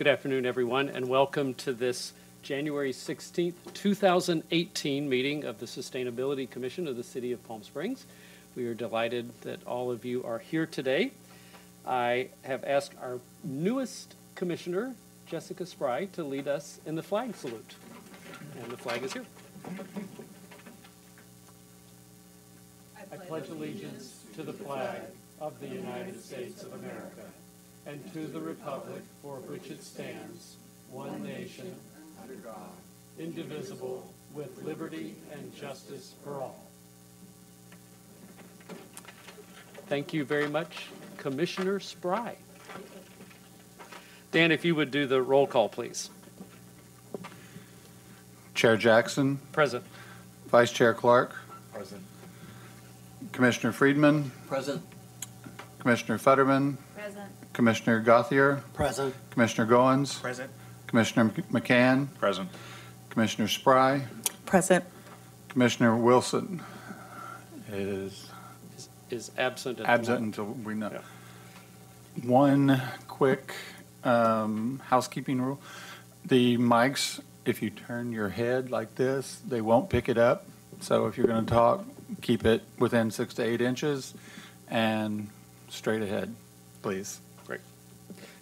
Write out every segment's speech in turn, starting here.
Good afternoon, everyone, and welcome to this January 16th, 2018 meeting of the Sustainability Commission of the City of Palm Springs. We are delighted that all of you are here today. I have asked our newest commissioner, Jessica Spry, to lead us in the flag salute. And the flag is here. I pledge allegiance to the flag of the United States of America and to the republic for which it stands, one nation, under God, indivisible, with liberty and justice for all. Thank you very much, Commissioner Spry. Dan, if you would do the roll call, please. Chair Jackson. Present. Vice Chair Clark. Present. Commissioner Friedman. Present. Commissioner Futterman. Present. Commissioner Gauthier. Present. Commissioner Goins. Present. Commissioner McCann. Present. Commissioner Spry. Present. Commissioner Wilson is Absent. until we know. Yeah. One quick housekeeping rule. The mics, if you turn your head like this, they won't pick it up. So if you're going to talk, keep it within 6 to 8 inches and straight ahead, please. Great.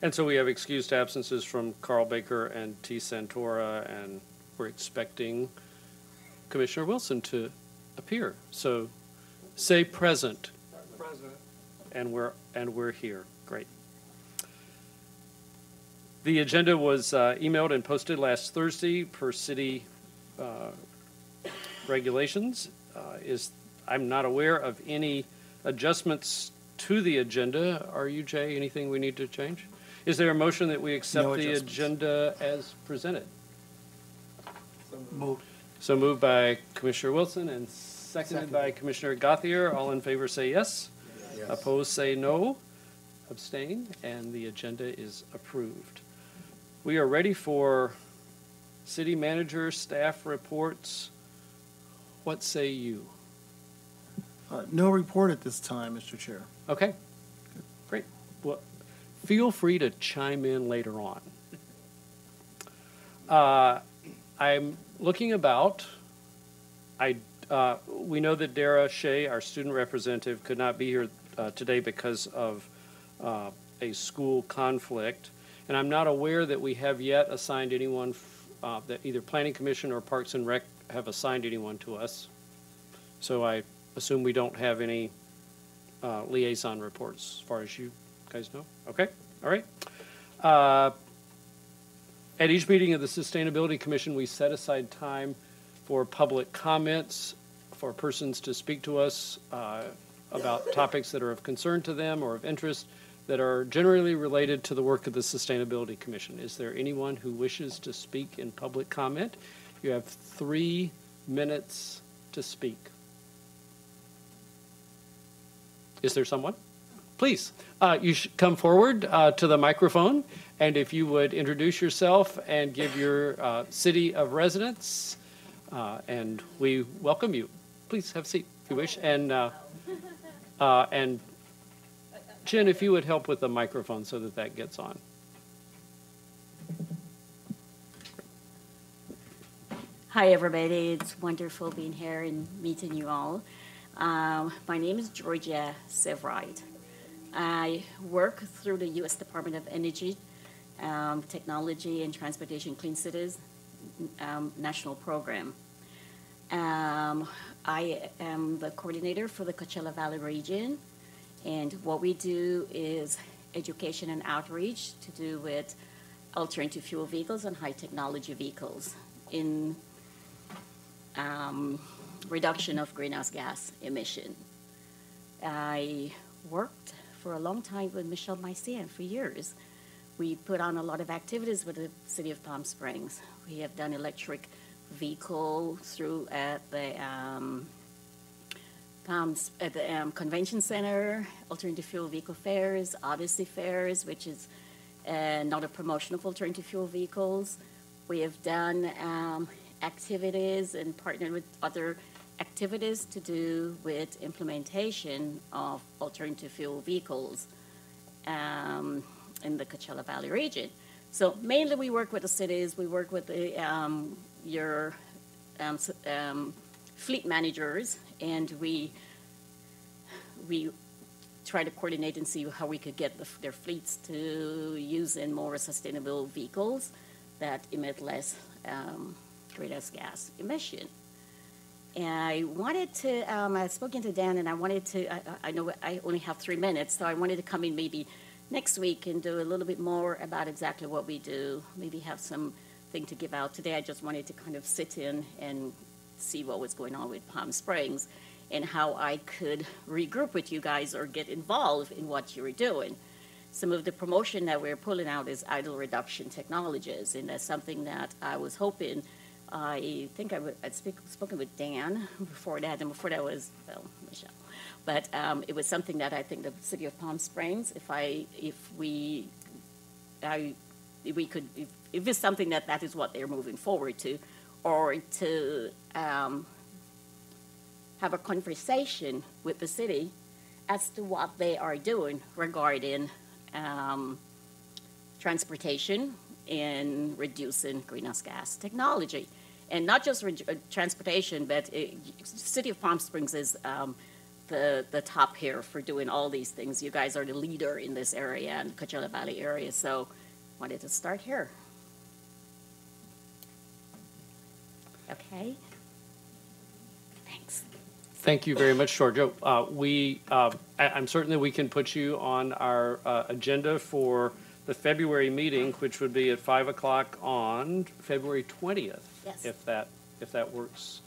And so we have excused absences from Carl Baker and T. Santora, and we're expecting Commissioner Wilson to appear. So say present. Present. And we're here. Great. The agenda was emailed and posted last Thursday per city regulations. I'm not aware of any adjustments to the agenda. Are you, Jay? Anything we need to change? Is there a motion that we accept the agenda as presented? Moved. So moved by Commissioner Wilson and seconded by Commissioner Gauthier. All in favor say yes. Yes. Opposed say no. Abstain, and the agenda is approved. We are ready for city manager staff reports. What say you? No report at this time, Mr. Chair. Okay, great. Well, feel free to chime in later on. I'm looking about. We know that Dara Shea, our student representative, could not be here today because of a school conflict, and I'm not aware that we have yet assigned anyone that either Planning Commission or Parks and Rec have assigned anyone to us. So I assume we don't have any liaison reports as far as you guys know. Okay, all right. At each meeting of the Sustainability Commission, we set aside time for public comments, for persons to speak to us about topics that are of concern to them or of interest that are generally related to the work of the Sustainability Commission. Is there anyone who wishes to speak in public comment? You have 3 minutes to speak. Is there someone? Please, you should come forward to the microphone, and if you would introduce yourself and give your city of residence, and we welcome you. Please have a seat if you wish. And Jen, if you would help with the microphone so that that gets on. Hi, everybody. It's wonderful being here and meeting you all. My name is Georgia Severide. I work through the U.S. Department of Energy, Technology and Transportation Clean Cities National Program. I am the coordinator for the Coachella Valley region, and what we do is education and outreach to do with alternative fuel vehicles and high technology vehicles in reduction of greenhouse gas emission. I worked for a long time with Michelle Maisian for years. We put on a lot of activities with the City of Palm Springs. We have done electric vehicle through at the Convention Center, alternative fuel vehicle fairs, Odyssey fairs, which is another promotion of alternative fuel vehicles. We have done activities and partnered with other activities to do with implementation of alternative fuel vehicles in the Coachella Valley region. So mainly we work with the cities, we work with the, your fleet managers, and we try to coordinate and see how we could get their fleets to use in more sustainable vehicles that emit less greenhouse gas emission. And I wanted to, I've spoken to Dan, and I wanted to, I know I only have 3 minutes, so I wanted to come in maybe next week and do a little bit more about exactly what we do, maybe have something to give out. Today I just wanted to kind of sit in and see what was going on with Palm Springs and how I could regroup with you guys or get involved in what you were doing. Some of the promotion that we're pulling out is idle reduction technologies, and that's something that I was hoping, I think I'd spoken with Dan before that, and before that was, well, Michelle. But it was something that I think the city of Palm Springs, if it's something that is what they're moving forward to, or to have a conversation with the city as to what they are doing regarding transportation and reducing greenhouse gas technology. And not just transportation, but City of Palm Springs is the top here for doing all these things. You guys are the leader in this area, and Coachella Valley area, so wanted to start here. Okay. Thanks. Thank you very much, Georgia. I'm certain that we can put you on our agenda for the February meeting, which would be at 5 o'clock on February 20th. Yes. If that works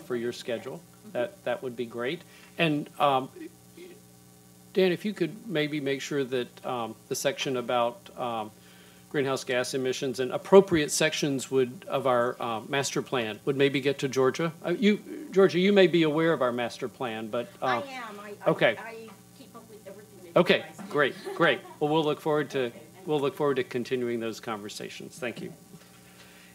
for your schedule, that would be great. And Dan, if you could maybe make sure that the section about greenhouse gas emissions and appropriate sections of our master plan would maybe get to Georgia. Georgia, you may be aware of our master plan, but I am. Okay. I keep up with everything that Okay, you guys do. great. Well, we'll look forward to continuing those conversations. Thank you.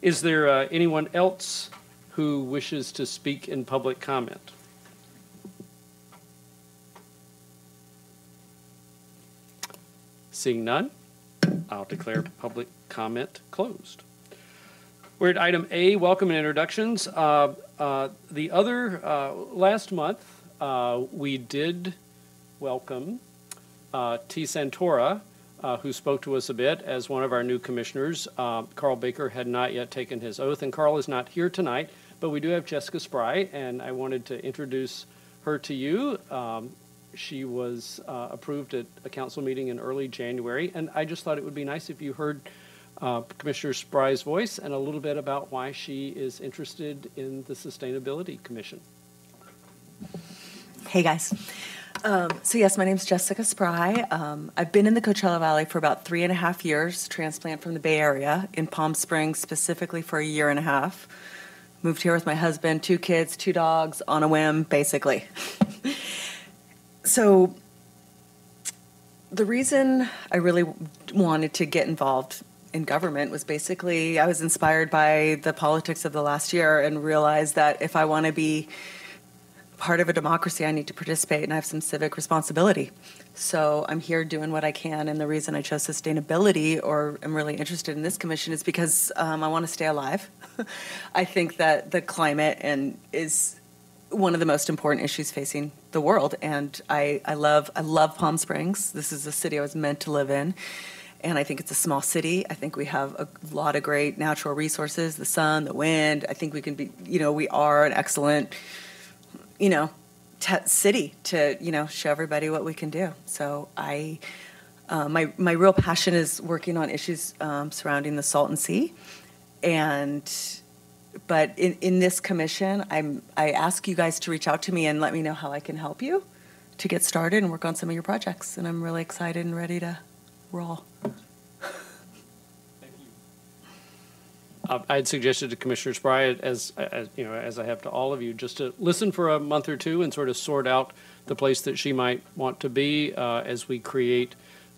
Is there anyone else who wishes to speak in public comment? Seeing none, I'll declare public comment closed. We're at item A, welcome and introductions. Last month, we did welcome T. Santora, who spoke to us a bit as one of our new commissioners. Carl Baker had not yet taken his oath, and Carl is not here tonight, but we do have Jessica Spry, and I wanted to introduce her to you. She was approved at a council meeting in early January, and I just thought it would be nice if you heard Commissioner Spry's voice and a little bit about why she is interested in the Sustainability Commission. Hey guys. So yes, my name's Jessica Spry. I've been in the Coachella Valley for about 3.5 years, transplant from the Bay Area, in Palm Springs specifically for 1.5 years. Moved here with my husband, 2 kids, 2 dogs, on a whim, basically. So the reason I really wanted to get involved in government was basically I was inspired by the politics of the last year and realized that if I want to be part of a democracy, I need to participate and I have some civic responsibility. So I'm here doing what I can, and the reason I chose sustainability or am really interested in this commission is because I want to stay alive. I think that the climate is one of the most important issues facing the world, and I love Palm Springs. This is a city I was meant to live in, and I think it's a small city. I think we have a lot of great natural resources, the sun, the wind. I think we can be, we are an excellent, city to, show everybody what we can do. So my real passion is working on issues surrounding the Salton Sea, but in this commission, I ask you guys to reach out to me and let me know how I can help you to get started and work on some of your projects. And I'm really excited and ready to roll. Thank you. I had suggested to Commissioner Spry, as I have to all of you, just to listen for a month or two and sort of sort out the place that she might want to be as we create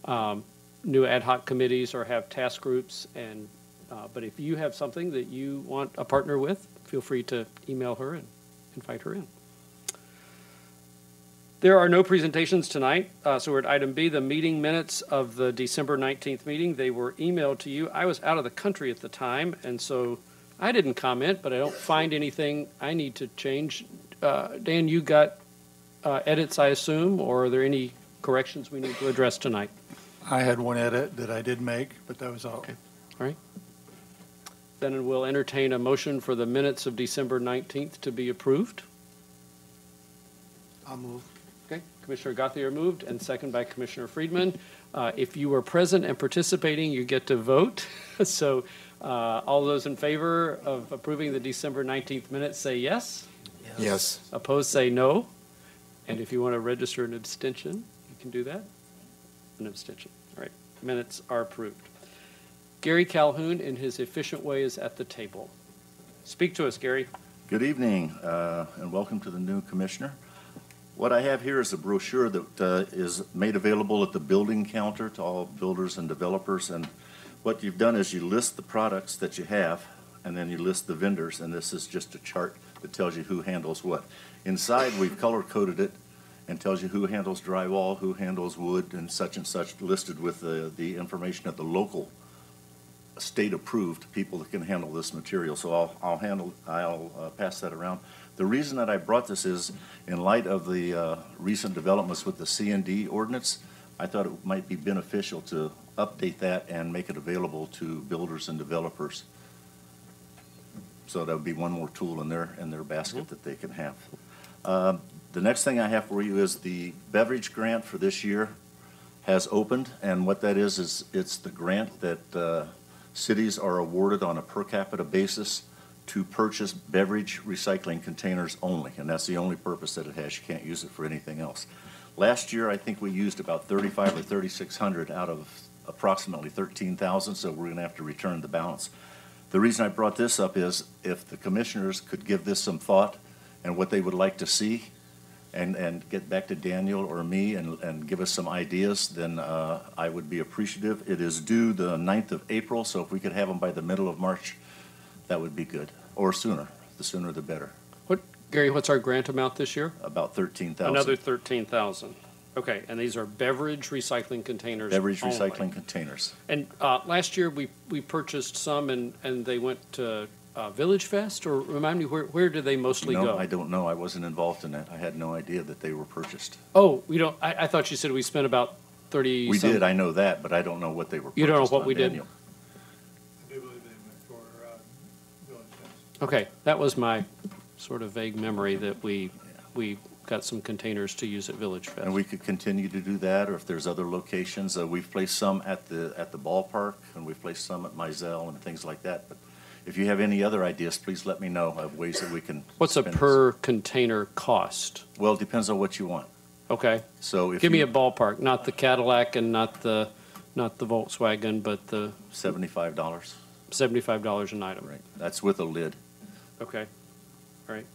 new ad hoc committees or have task groups. And but if you have something that you want a partner with, feel free to email her and invite her in. There are no presentations tonight, so we're at item B, the meeting minutes of the December 19th meeting. They were emailed to you. I was out of the country at the time, and so I didn't comment, but I don't find anything I need to change. Dan, you got edits, I assume, or are there any corrections we need to address tonight? I had one edit that I did make, but that was all. Okay. All right. Then we'll entertain a motion for the minutes of December 19th to be approved. I'll move. Okay, Commissioner Gauthier moved, and second by Commissioner Friedman. If you were present and participating, you get to vote. So all those in favor of approving the December 19th minutes say yes. Yes. Opposed say no. And if you want to register an abstention, you can do that. An abstention. All right, minutes are approved. Gary Calhoun, in his efficient way, is at the table. Speak to us, Gary. Good evening, and welcome to the new commissioner. What I have here is a brochure that is made available at the building counter to all builders and developers. And what you've done is you list the products that you have, and then you list the vendors, and this is just a chart that tells you who handles what. Inside, we've color-coded it and tells you who handles drywall, who handles wood, and such, listed with the information of the local state-approved people that can handle this material. So I'll pass that around. The reason that I brought this is, in light of the recent developments with the Cd Ordinance, I thought it might be beneficial to update that and make it available to builders and developers. So that would be one more tool in their basket that they can have. The next thing I have for you is the beverage grant for this year has opened, and what that is it's the grant that cities are awarded on a per capita basis to purchase beverage recycling containers only, and that's the only purpose that it has. You can't use it for anything else. Last year, I think we used about 3,500 or 3,600 out of approximately 13,000, so we're going to have to return the balance. The reason I brought this up is if the commissioners could give this some thought and what they would like to see, and get back to Daniel or me and give us some ideas, then I would be appreciative. It is due the 9th of April, so if we could have them by the middle of March, that would be good, or sooner. The sooner the better. Gary, what's our grant amount this year? About 13,000. Another 13,000. Okay, and these are beverage recycling containers Beverage only. recycling containers. And last year, we purchased some, and they went to Village Fest, or remind me, where did they mostly go? I don't know. I wasn't involved in that. I had no idea that they were purchased. Oh, we don't, I thought you said we spent about 30 We some. did, I know that, but I don't know what they were purchased. You don't know what on, we did? Daniel. I do believe they went for Village Fest. Okay, that was my sort of vague memory that we got some containers to use at Village Fest. And we could continue to do that, or if there's other locations. We've placed some at the ballpark, and we've placed some at Mizell and things like that. But if you have any other ideas, please let me know of ways that we can. What's a spend per container cost? Well, it depends on what you want. Okay, So if give me you- a ballpark, not the Cadillac and not the Volkswagen, but the $75. $75 an item. Right. That's with a lid. Okay, all right.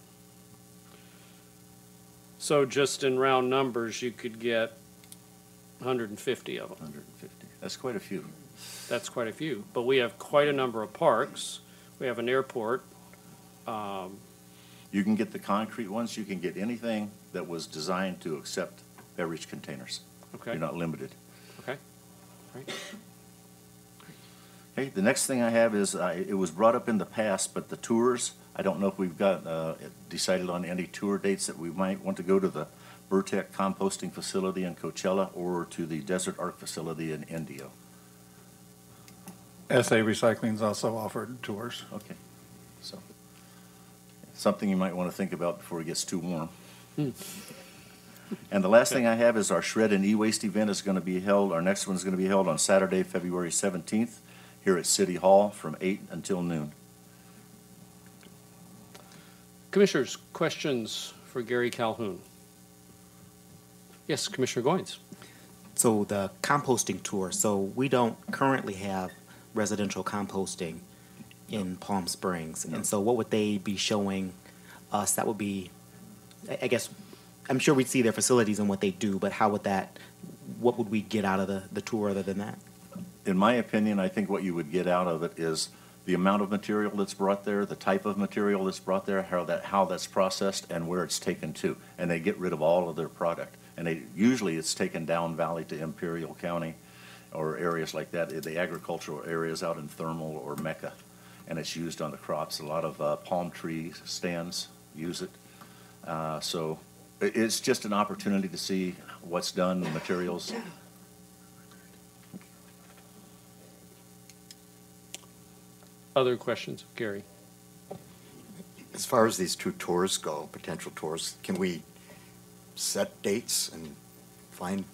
So just in round numbers, you could get 150 of them. 150. That's quite a few. That's quite a few, but we have quite a number of parks. We have an airport. You can get the concrete ones. You can get anything that was designed to accept beverage containers. Okay. You're not limited. Okay, all right. Okay, the next thing I have is, it was brought up in the past, but the tours, I don't know if we've got decided on any tour dates that we might want to go to the Burtec composting facility in Coachella or to the Desert Arc facility in Indio. SA Recycling's also offered tours. Okay, so something you might want to think about before it gets too warm. And the last thing I have is our shred and e-waste event is going to be held, our next one is going to be held on Saturday, February 17th, here at City Hall from 8 until noon. Commissioners, questions for Gary Calhoun? Yes, Commissioner Goins. So the composting tour, so we don't currently have residential composting in Palm Springs. No. And so what would they be showing us? That would be, I guess, I'm sure we'd see their facilities and what they do, but what would we get out of the tour other than that? In my opinion, I think what you would get out of it is the amount of material that's brought there, the type of material that's brought there, how that's processed, and where it's taken to. And they get rid of all of their product. And usually it's taken down valley to Imperial County or areas like that, the agricultural areas out in Thermal or Mecca. And it's used on the crops. A lot of palm tree stands use it. So it's just an opportunity to see what's done, the materials. Other questions, Gary? As far as these 2 tours go, potential tours, can we set dates and find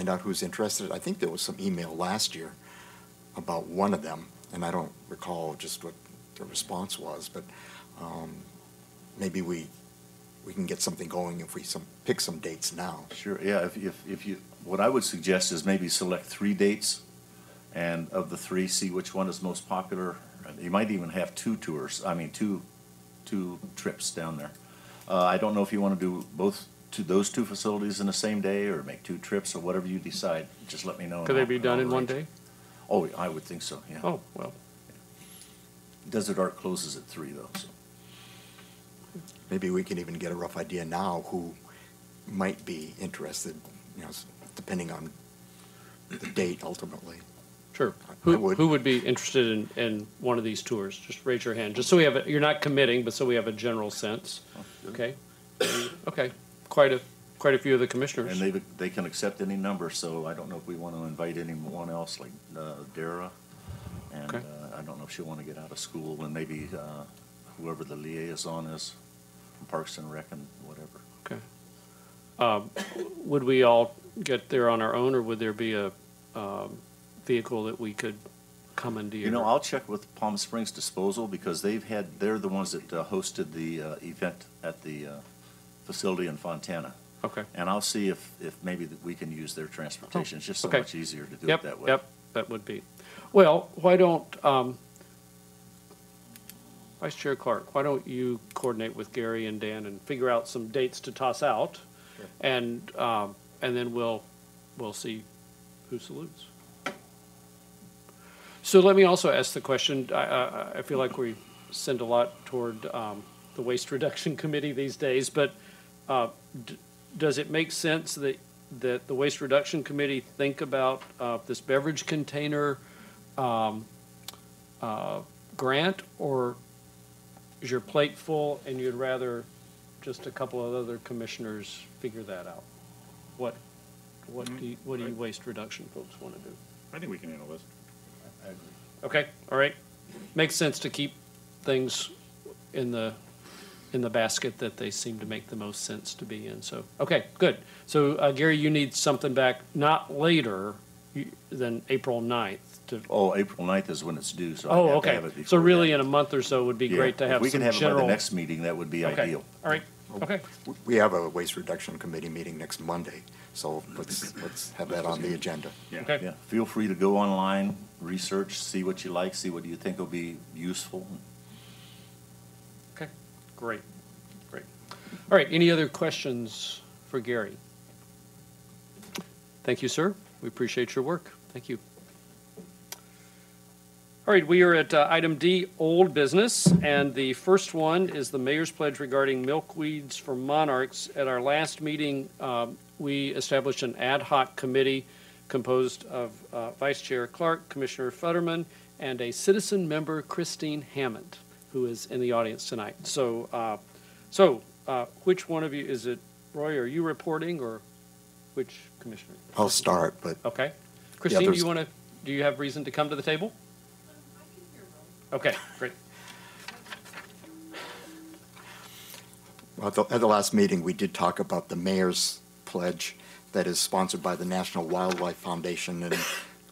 out who's interested? I think there was some email last year about one of them, and I don't recall just what the response was, but maybe we can get something going if we pick some dates now. Sure, yeah, if you, what I would suggest is maybe select 3 dates, and of the 3, see which one is most popular. You might even have 2 tours, two trips down there. I don't know if you want to do both to those 2 facilities in the same day, or make 2 trips, or whatever you decide. Just let me know. Could they be done in one day? Oh, I would think so, yeah. Oh, well. Desert Art closes at 3, though, so. Maybe we can even get a rough idea now who might be interested, depending on the date ultimately. Sure. I would. Who would be interested in one of these tours? Just raise your hand, just so we have, you're not committing, but so we have a general sense. Okay? Okay, quite a few of the commissioners. And they can accept any number, so I don't know if we want to invite anyone else, like Dara. And Okay. I don't know if she'll want to get out of school, and maybe whoever the liaison is from Parks and Rec and whatever. Okay. Would we all get there on our own, or would there be a vehicle that we could commandeer? You know, I'll check with Palm Springs Disposal, because they're the ones that hosted the event at the facility in Fontana. Okay. And I'll see if maybe we can use their transportation. It's just so okay. much easier to do Yep, it that way. Yep, that would be. Well, why don't, Vice Chair Clark, why don't you coordinate with Gary and Dan and figure out some dates to toss out? Sure. And then we'll see who salutes. So let me also ask the question, I feel like we send a lot toward the Waste Reduction Committee these days, but does it make sense that the Waste Reduction Committee think about this beverage container grant, or is your plate full and you'd rather just a couple of other commissioners figure that out? What do you Waste Reduction folks want to do? I think we can handle this. I agree. Okay, all right. Makes sense to keep things in the basket that they seem to make the most sense to be in. So, okay, good. So, Gary, you need something back not later than April 9th. Oh, April 9th is when it's due, so I Oh, have to okay. have it before So really then. in a month or so would be Yeah, great to have if we some can have it by general. the next meeting, that would be Okay, ideal. all right, okay. We have a Waste Reduction Committee meeting next Monday, so let's have that on the agenda. Yeah. Okay. Yeah, feel free to go online, research, see what you like, see what you think will be useful. Okay, great. All right, any other questions for Gary? Thank you, sir. We appreciate your work. Thank you. All right, we are at item D, old business, and the first one is the mayor's pledge regarding milkweeds for monarchs. At our last meeting, we established an ad hoc committee composed of Vice Chair Clark, Commissioner Futterman, and a citizen member, Christine Hammond, who is in the audience tonight. So, which one of you, is it, Roy, are you reporting, or which commissioner? I'll start, but Okay. Christine, there's- do you have reason to come to the table? Okay, great. Well, at the last meeting, we did talk about the mayor's pledge that is sponsored by the National Wildlife Foundation, and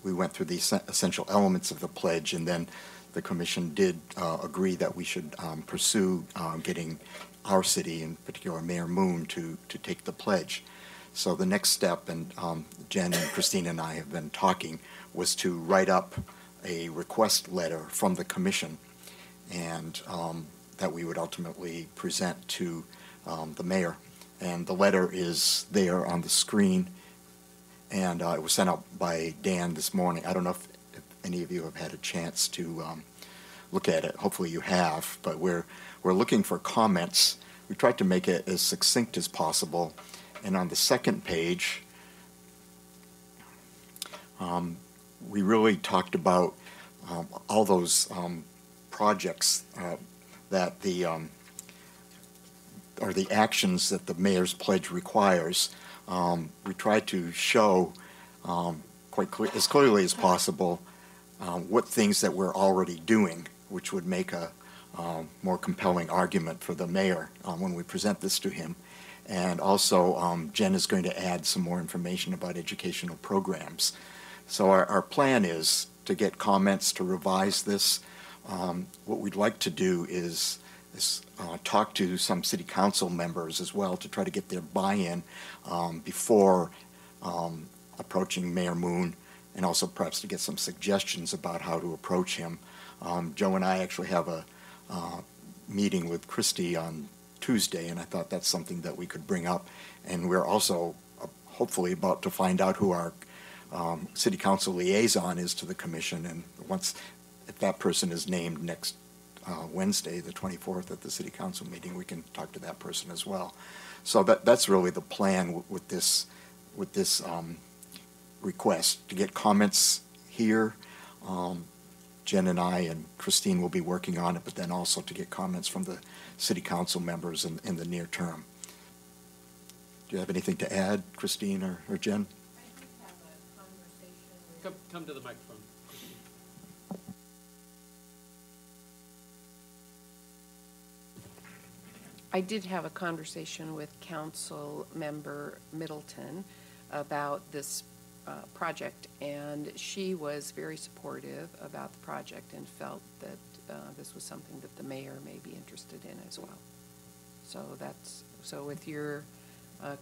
we went through the essential elements of the pledge, and then the commission did agree that we should pursue getting our city, in particular Mayor Moon, to take the pledge. So the next step, and Jen and Christine and I have been talking, was to write up a request letter from the commission, and that we would ultimately present to the mayor. And the letter is there on the screen, and it was sent out by Dan this morning. I don't know if any of you have had a chance to look at it. Hopefully you have, but we're looking for comments. We tried to make it as succinct as possible. And on the second page, we really talked about all those projects that or the actions that the mayor's pledge requires. We tried to show as clearly as possible what things that we're already doing, which would make a more compelling argument for the mayor when we present this to him. And also, Jen is going to add some more information about educational programs. So our plan is to get comments to revise this. What we'd like to do is talk to some city council members as well to try to get their buy-in before approaching Mayor Moon, and also perhaps to get some suggestions about how to approach him. Joe and I actually have a meeting with Christie on Tuesday, and I thought that's something that we could bring up. And we're also hopefully about to find out who our city council liaison is to the commission, and if that person is named next Wednesday, the 24th, at the city council meeting, we can talk to that person as well. So that's really the plan with this request, to get comments here. Jen and I and Christine will be working on it, but then also to get comments from the city council members in the near term. Do you have anything to add, Christine or Jen? I did have a conversation with... Come to the microphone. I did have a conversation with Council Member Middleton about this project, and she was very supportive about the project and felt that this was something that the mayor may be interested in as well. So with your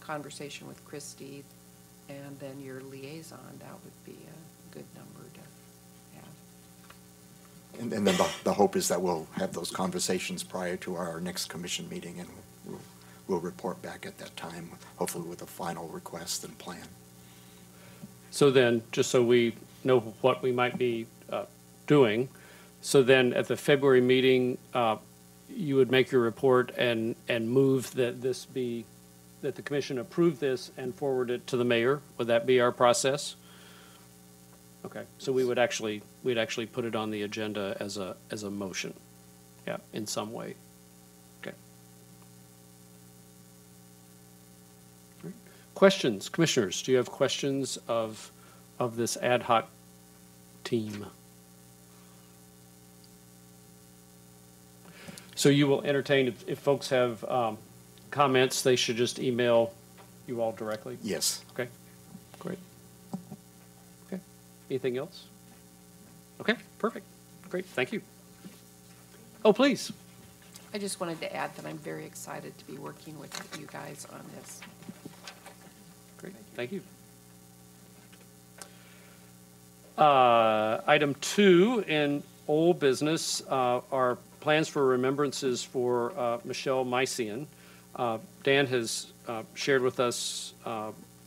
conversation with Christie and then your liaison, that would be a good number to have. And then the hope is that we'll have those conversations prior to our next commission meeting, and we'll report back at that time, hopefully with a final request and plan. So then, just so we know what we might be doing, so then at the February meeting, you would make your report and move that that the commission approve this and forward it to the mayor. Would that be our process? Okay, so we'd actually put it on the agenda as a motion, yeah, in some way. Okay. Right. Questions, commissioners? Do you have questions of this ad hoc team? So you will entertain, if folks have comments, they should just email you all directly? Yes. Okay, great. Okay, anything else? Okay, perfect. Great, thank you. Oh, please. I just wanted to add that I'm very excited to be working with you guys on this. Great, thank you. Item 2 in old business are plans for remembrances for Michelle Mycian. Dan has shared with us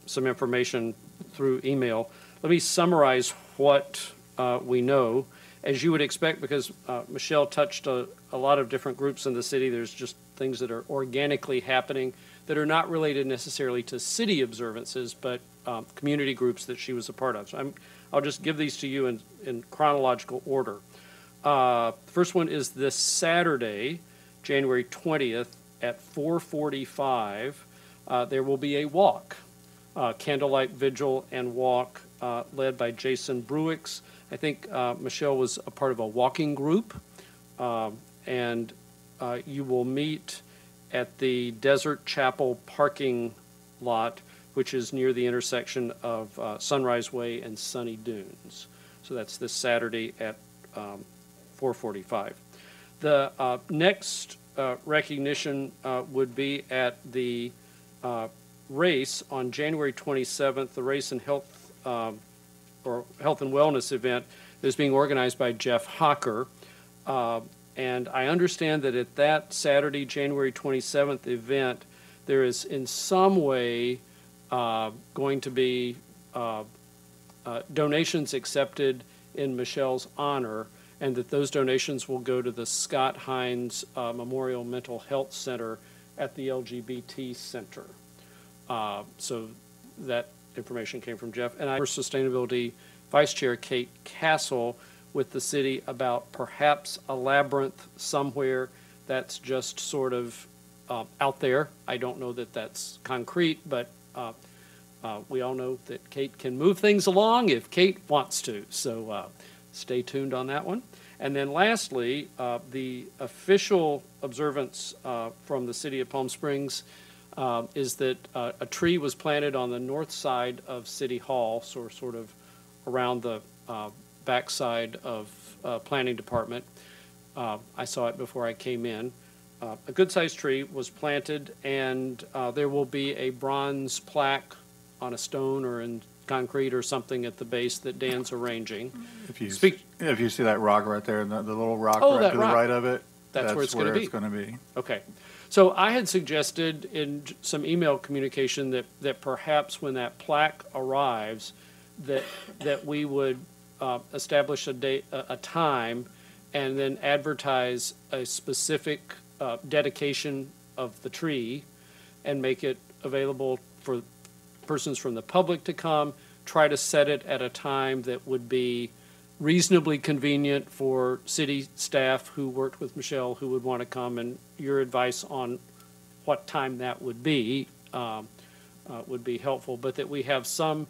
some information through email. Let me summarize what we know. As you would expect, because Michelle touched a lot of different groups in the city, there's just things that are organically happening that are not related necessarily to city observances, but community groups that she was a part of. So I'll just give these to you in chronological order. First one is this Saturday, January 20th at 4:45. There will be a walk, candlelight vigil and walk led by Jason Bruix. I think Michelle was a part of a walking group, and you will meet at the Desert Chapel parking lot, which is near the intersection of Sunrise Way and Sunny Dunes. So that's this Saturday at 4:45. The next recognition would be at the race on January 27th, the Race and Health or Health and Wellness event that is being organized by Jeff Hocker. And I understand that at that Saturday, January 27th event, there is in some way going to be donations accepted in Michelle's honor, and that those donations will go to the Scott Hines Memorial Mental Health Center at the LGBT Center. So that information came from Jeff. And I, for Sustainability Vice Chair Kate Castle, with the city about perhaps a labyrinth somewhere that's just sort of out there. I don't know that that's concrete, but we all know that Kate can move things along if Kate wants to. So stay tuned on that one. And then lastly, the official observance from the city of Palm Springs is that a tree was planted on the north side of City Hall, so sort of around the backside of Planning Department. I saw it before I came in. A good-sized tree was planted, and there will be a bronze plaque on a stone or in concrete or something at the base that Dan's arranging. If you see that rock right there, the little rock right to the right of it, that's where it's going to be. Okay. So I had suggested in some email communication that perhaps when that plaque arrives, that we would establish a date, a time, and then advertise a specific dedication of the tree and make it available for persons from the public to come, try to set it at a time that would be reasonably convenient for city staff who worked with Michelle who would want to come, and your advice on what time that would be helpful, but that we have some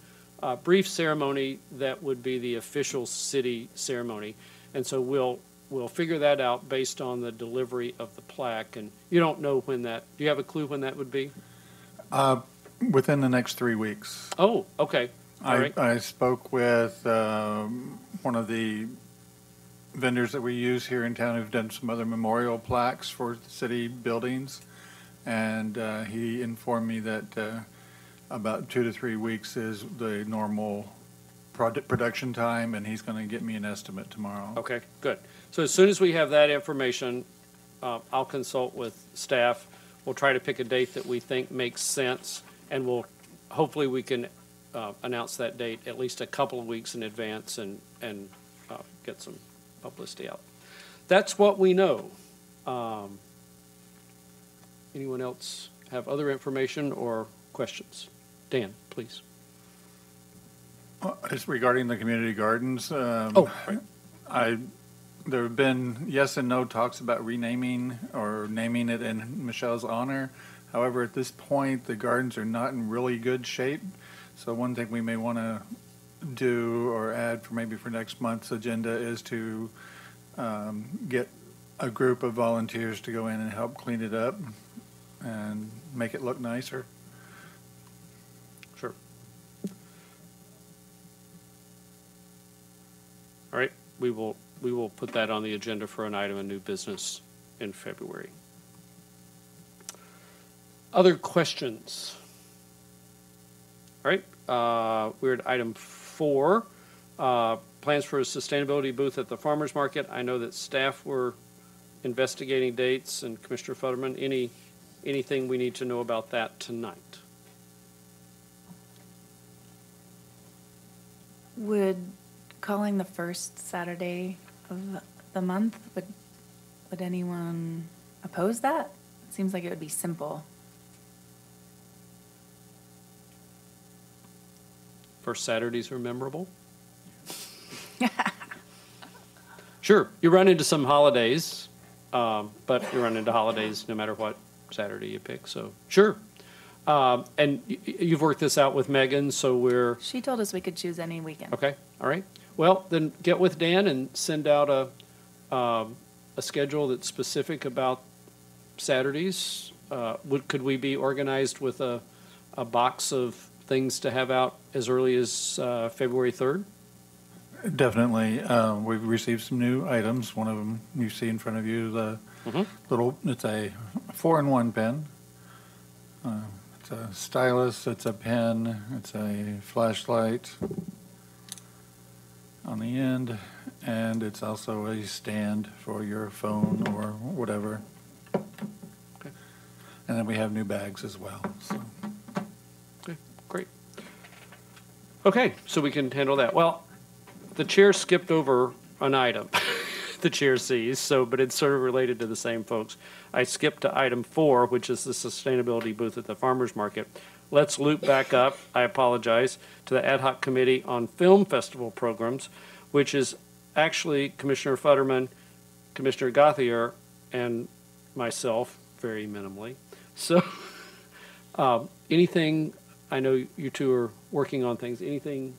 brief ceremony that would be the official city ceremony. And so we'll figure that out based on the delivery of the plaque. And you don't know when that, do you have a clue when that would be? Within the next 3 weeks. Oh, okay. All right. I spoke with one of the vendors that we use here in town who've done some other memorial plaques for city buildings, and he informed me that about 2 to 3 weeks is the normal production time, and he's going to get me an estimate tomorrow. Okay, good. So as soon as we have that information, I'll consult with staff. We'll try to pick a date that we think makes sense, and hopefully we can announce that date at least a couple of weeks in advance and get some publicity out. That's what we know. Anyone else have other information or questions? Dan, please. It's regarding the community gardens. Right. There have been yes and no talks about renaming or naming it in Michelle's honor. However, at this point, the gardens are not in really good shape. So one thing we may want to do or add for maybe for next month's agenda is to get a group of volunteers to go in and help clean it up and make it look nicer. Sure. All right, we will put that on the agenda for an item of new business in February. Other questions? All right, we're at item 4, plans for a sustainability booth at the farmers market. I know that staff were investigating dates, and Commissioner Futterman, anything we need to know about that tonight? Would calling the first Saturday of the month, would anyone oppose that? It seems like it would be simple. First Saturdays are memorable. Sure, you run into some holidays, but you run into holidays no matter what Saturday you pick, so sure. And you've worked this out with Megan, so She told us we could choose any weekend. okay, all right. Well, then get with Dan and send out a schedule that's specific about Saturdays. Could we be organized with a box of things to have out as early as February 3rd? Definitely. We've received some new items. One of them you see in front of you, the it's a 4-in-1 pen. It's a stylus, it's a pen, it's a flashlight on the end, and it's also a stand for your phone or whatever. Okay. And then we have new bags as well. So. Okay, great. Okay, so we can handle that. Well, the chair skipped over an item. the chair sees, so, but it's sort of related to the same folks. I skipped to item 4, which is the sustainability booth at the farmer's market. Let's loop back up, I apologize, to the ad hoc committee on film festival programs, which is actually Commissioner Futterman, Commissioner Gauthier, and myself, very minimally. So anything, I know you two are working on things, anything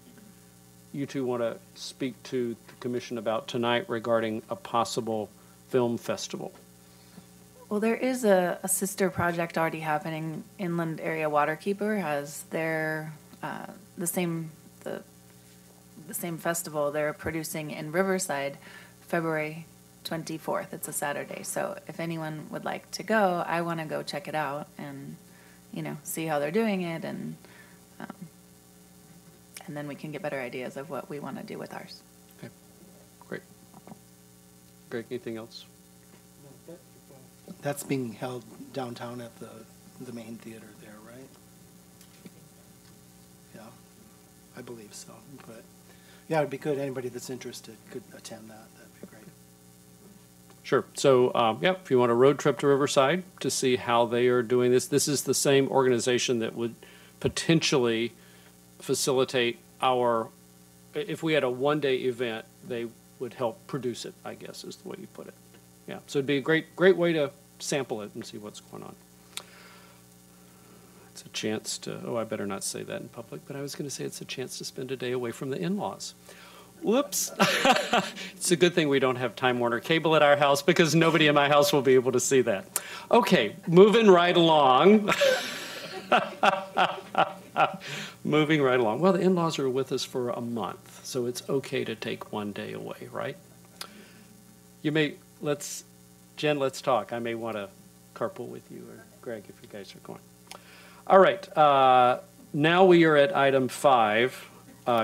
you two want to speak to the commission about tonight regarding a possible film festival? Well, there is a sister project already happening. Inland Area Waterkeeper has their the same festival they're producing in Riverside, February 24th. It's a Saturday. So if anyone would like to go, I want to go check it out and see how they're doing it, and then we can get better ideas of what we want to do with ours. Okay, great. Greg, anything else? That's being held downtown at the main theater there, right? Yeah, I believe so. But yeah, it'd be good. Anybody that's interested could attend that. That'd be great. Sure. So, if you want a road trip to Riverside to see how they are doing this, this is the same organization that would potentially facilitate if we had a one-day event, they would help produce it, I guess is the way you put it. Yeah, so it'd be a great way to sample it and see what's going on. It's a chance to, I better not say that in public, but I was going to say it's a chance to spend a day away from the in-laws. Whoops. It's a good thing we don't have Time Warner Cable at our house, because nobody in my house will be able to see that. Okay, moving right along. Moving right along. Well, the in-laws are with us for a month, so it's okay to take one day away, right? Jen, let's talk. I may want to carpool with you, or Greg, if you guys are going. All right. Now we are at item 5,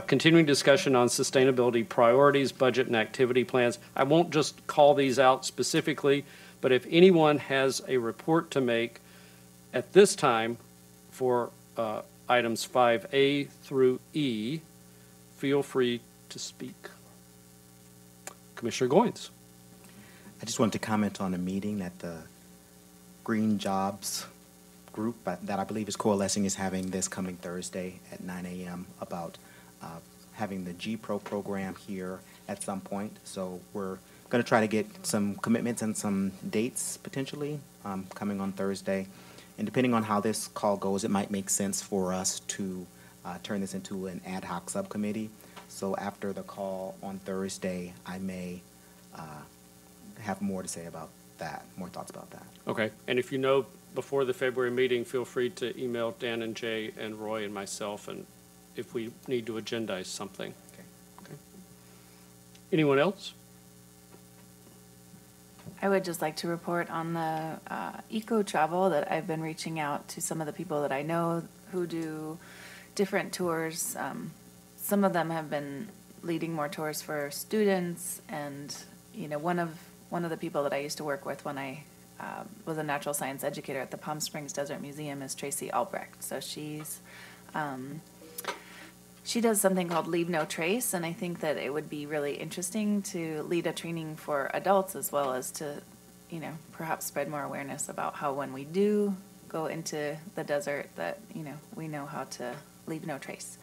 continuing discussion on sustainability priorities, budget, and activity plans. I won't just call these out specifically, but if anyone has a report to make at this time for items 5A through E, feel free to speak. Commissioner Goins. I just wanted to comment on a meeting that the Green Jobs group that I believe is coalescing is having this coming Thursday at 9 a.m. about having the G-Pro program here at some point. So we're going to try to get some commitments and some dates potentially coming on Thursday. And depending on how this call goes, it might make sense for us to turn this into an ad hoc subcommittee. So after the call on Thursday, I may have more to say about that, more thoughts about that. Okay. And if you know before the February meeting, feel free to email Dan and Jay and Roy and myself, and if we need to agendize something. Okay. Anyone else? I would just like to report on the eco travel that I've been reaching out to some of the people that I know who do different tours. Some of them have been leading more tours for students, and one of the people that I used to work with when I was a natural science educator at the Palm Springs Desert Museum is Tracy Albrecht. So she does something called Leave No Trace, and I think that it would be really interesting to lead a training for adults as well as to, perhaps spread more awareness about how when we do go into the desert that, we know how to leave no trace.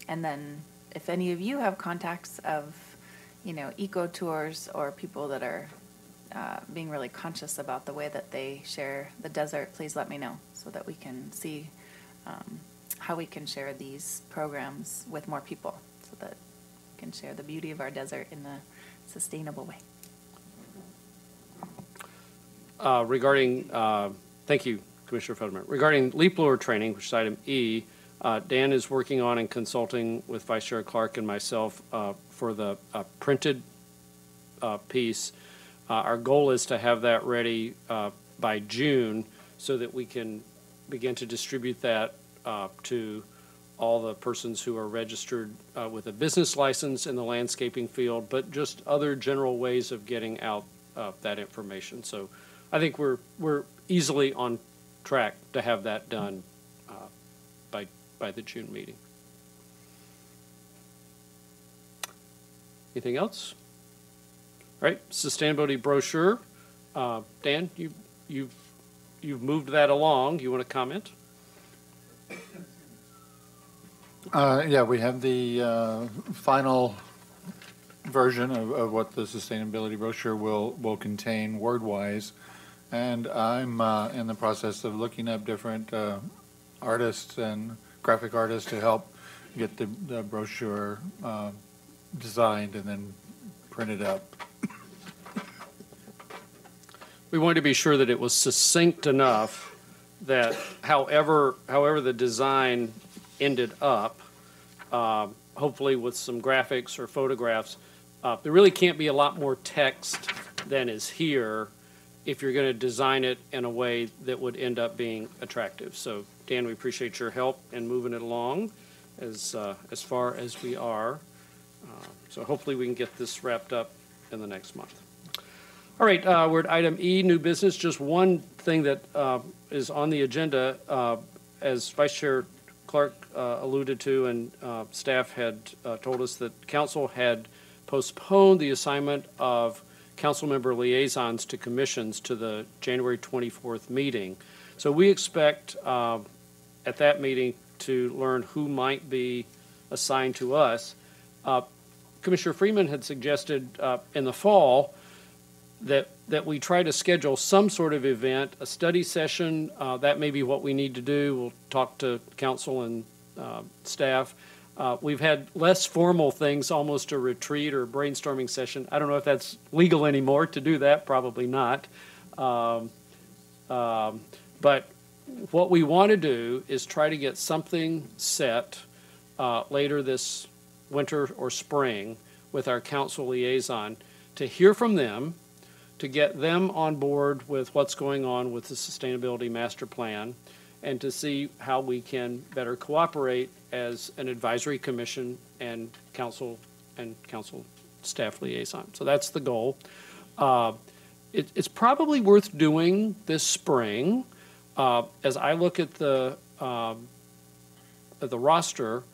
And then if any of you have contacts of, eco tours or people that are being really conscious about the way that they share the desert, please let me know so that we can see how we can share these programs with more people so that we can share the beauty of our desert in a sustainable way. Thank you, Commissioner Futterman. Regarding leaf blower training, which is item E, Dan is working on and consulting with Vice Chair Clark and myself for the printed piece. Our goal is to have that ready by June so that we can begin to distribute that to all the persons who are registered with a business license in the landscaping field, but just other general ways of getting out that information. So I think we're easily on track to have that done by the June meeting. right, sustainability brochure. Dan, you've moved that along. You want to comment? Yeah, we have the final version of what the sustainability brochure will contain word-wise, and I'm in the process of looking up different artists and graphic artists to help get the brochure designed and then printed up. We wanted to be sure that it was succinct enough that however the design ended up, hopefully with some graphics or photographs, there really can't be a lot more text than is here if you're going to design it in a way that would end up being attractive. So, Dan, we appreciate your help in moving it along as far as we are. So hopefully we can get this wrapped up in the next month. All right, we're at item E, new business. Just one thing that is on the agenda, as Vice Chair Clark alluded to, and staff had told us that council had postponed the assignment of council member liaisons to commissions to the January 24th meeting. So we expect at that meeting to learn who might be assigned to us. Commissioner Freeman had suggested in the fall that we try to schedule some sort of event, a study session. That may be what we need to do. We'll talk to council and staff. We've had less formal things, almost a retreat or brainstorming session. I don't know if that's legal anymore to do that, probably not. But what we want to do is try to get something set later this winter or spring with our council liaison to hear from them, to get them on board with what's going on with the Sustainability Master Plan, and to see how we can better cooperate as an advisory commission and council staff liaison. So that's the goal. It's probably worth doing this spring. As I look at the roster,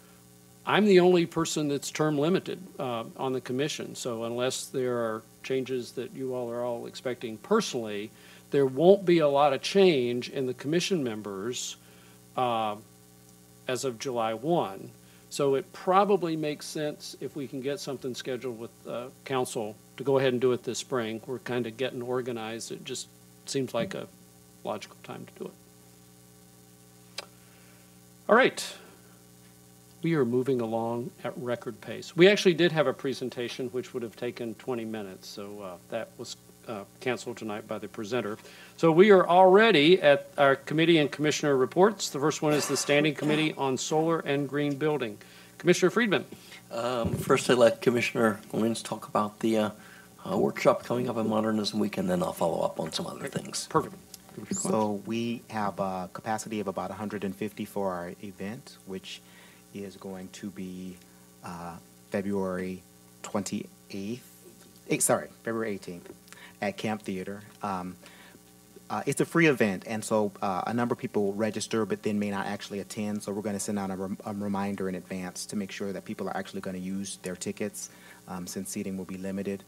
I'm the only person that's term limited on the commission. So unless there are changes that you all are all expecting personally, there won't be a lot of change in the commission members as of July 1. So it probably makes sense if we can get something scheduled with council to go ahead and do it this spring. We're kind of getting organized. It just seems like a logical time to do it. All right. We are moving along at record pace. We actually did have a presentation which would have taken 20 minutes, so that was canceled tonight by the presenter. So we are already at our committee and commissioner reports. The first one is the Standing Committee on Solar and Green Building. Commissioner Friedman. First, I'd let Commissioner Owens talk about the workshop coming up on Modernism Week, and then I'll follow up on some other things. Perfect. So we have a capacity of about 150 for our event, which is going to be February 18th at Camp Theater. It's a free event, and so a number of people register but then may not actually attend, so we're going to send out a reminder in advance to make sure that people are actually going to use their tickets since seating will be limited.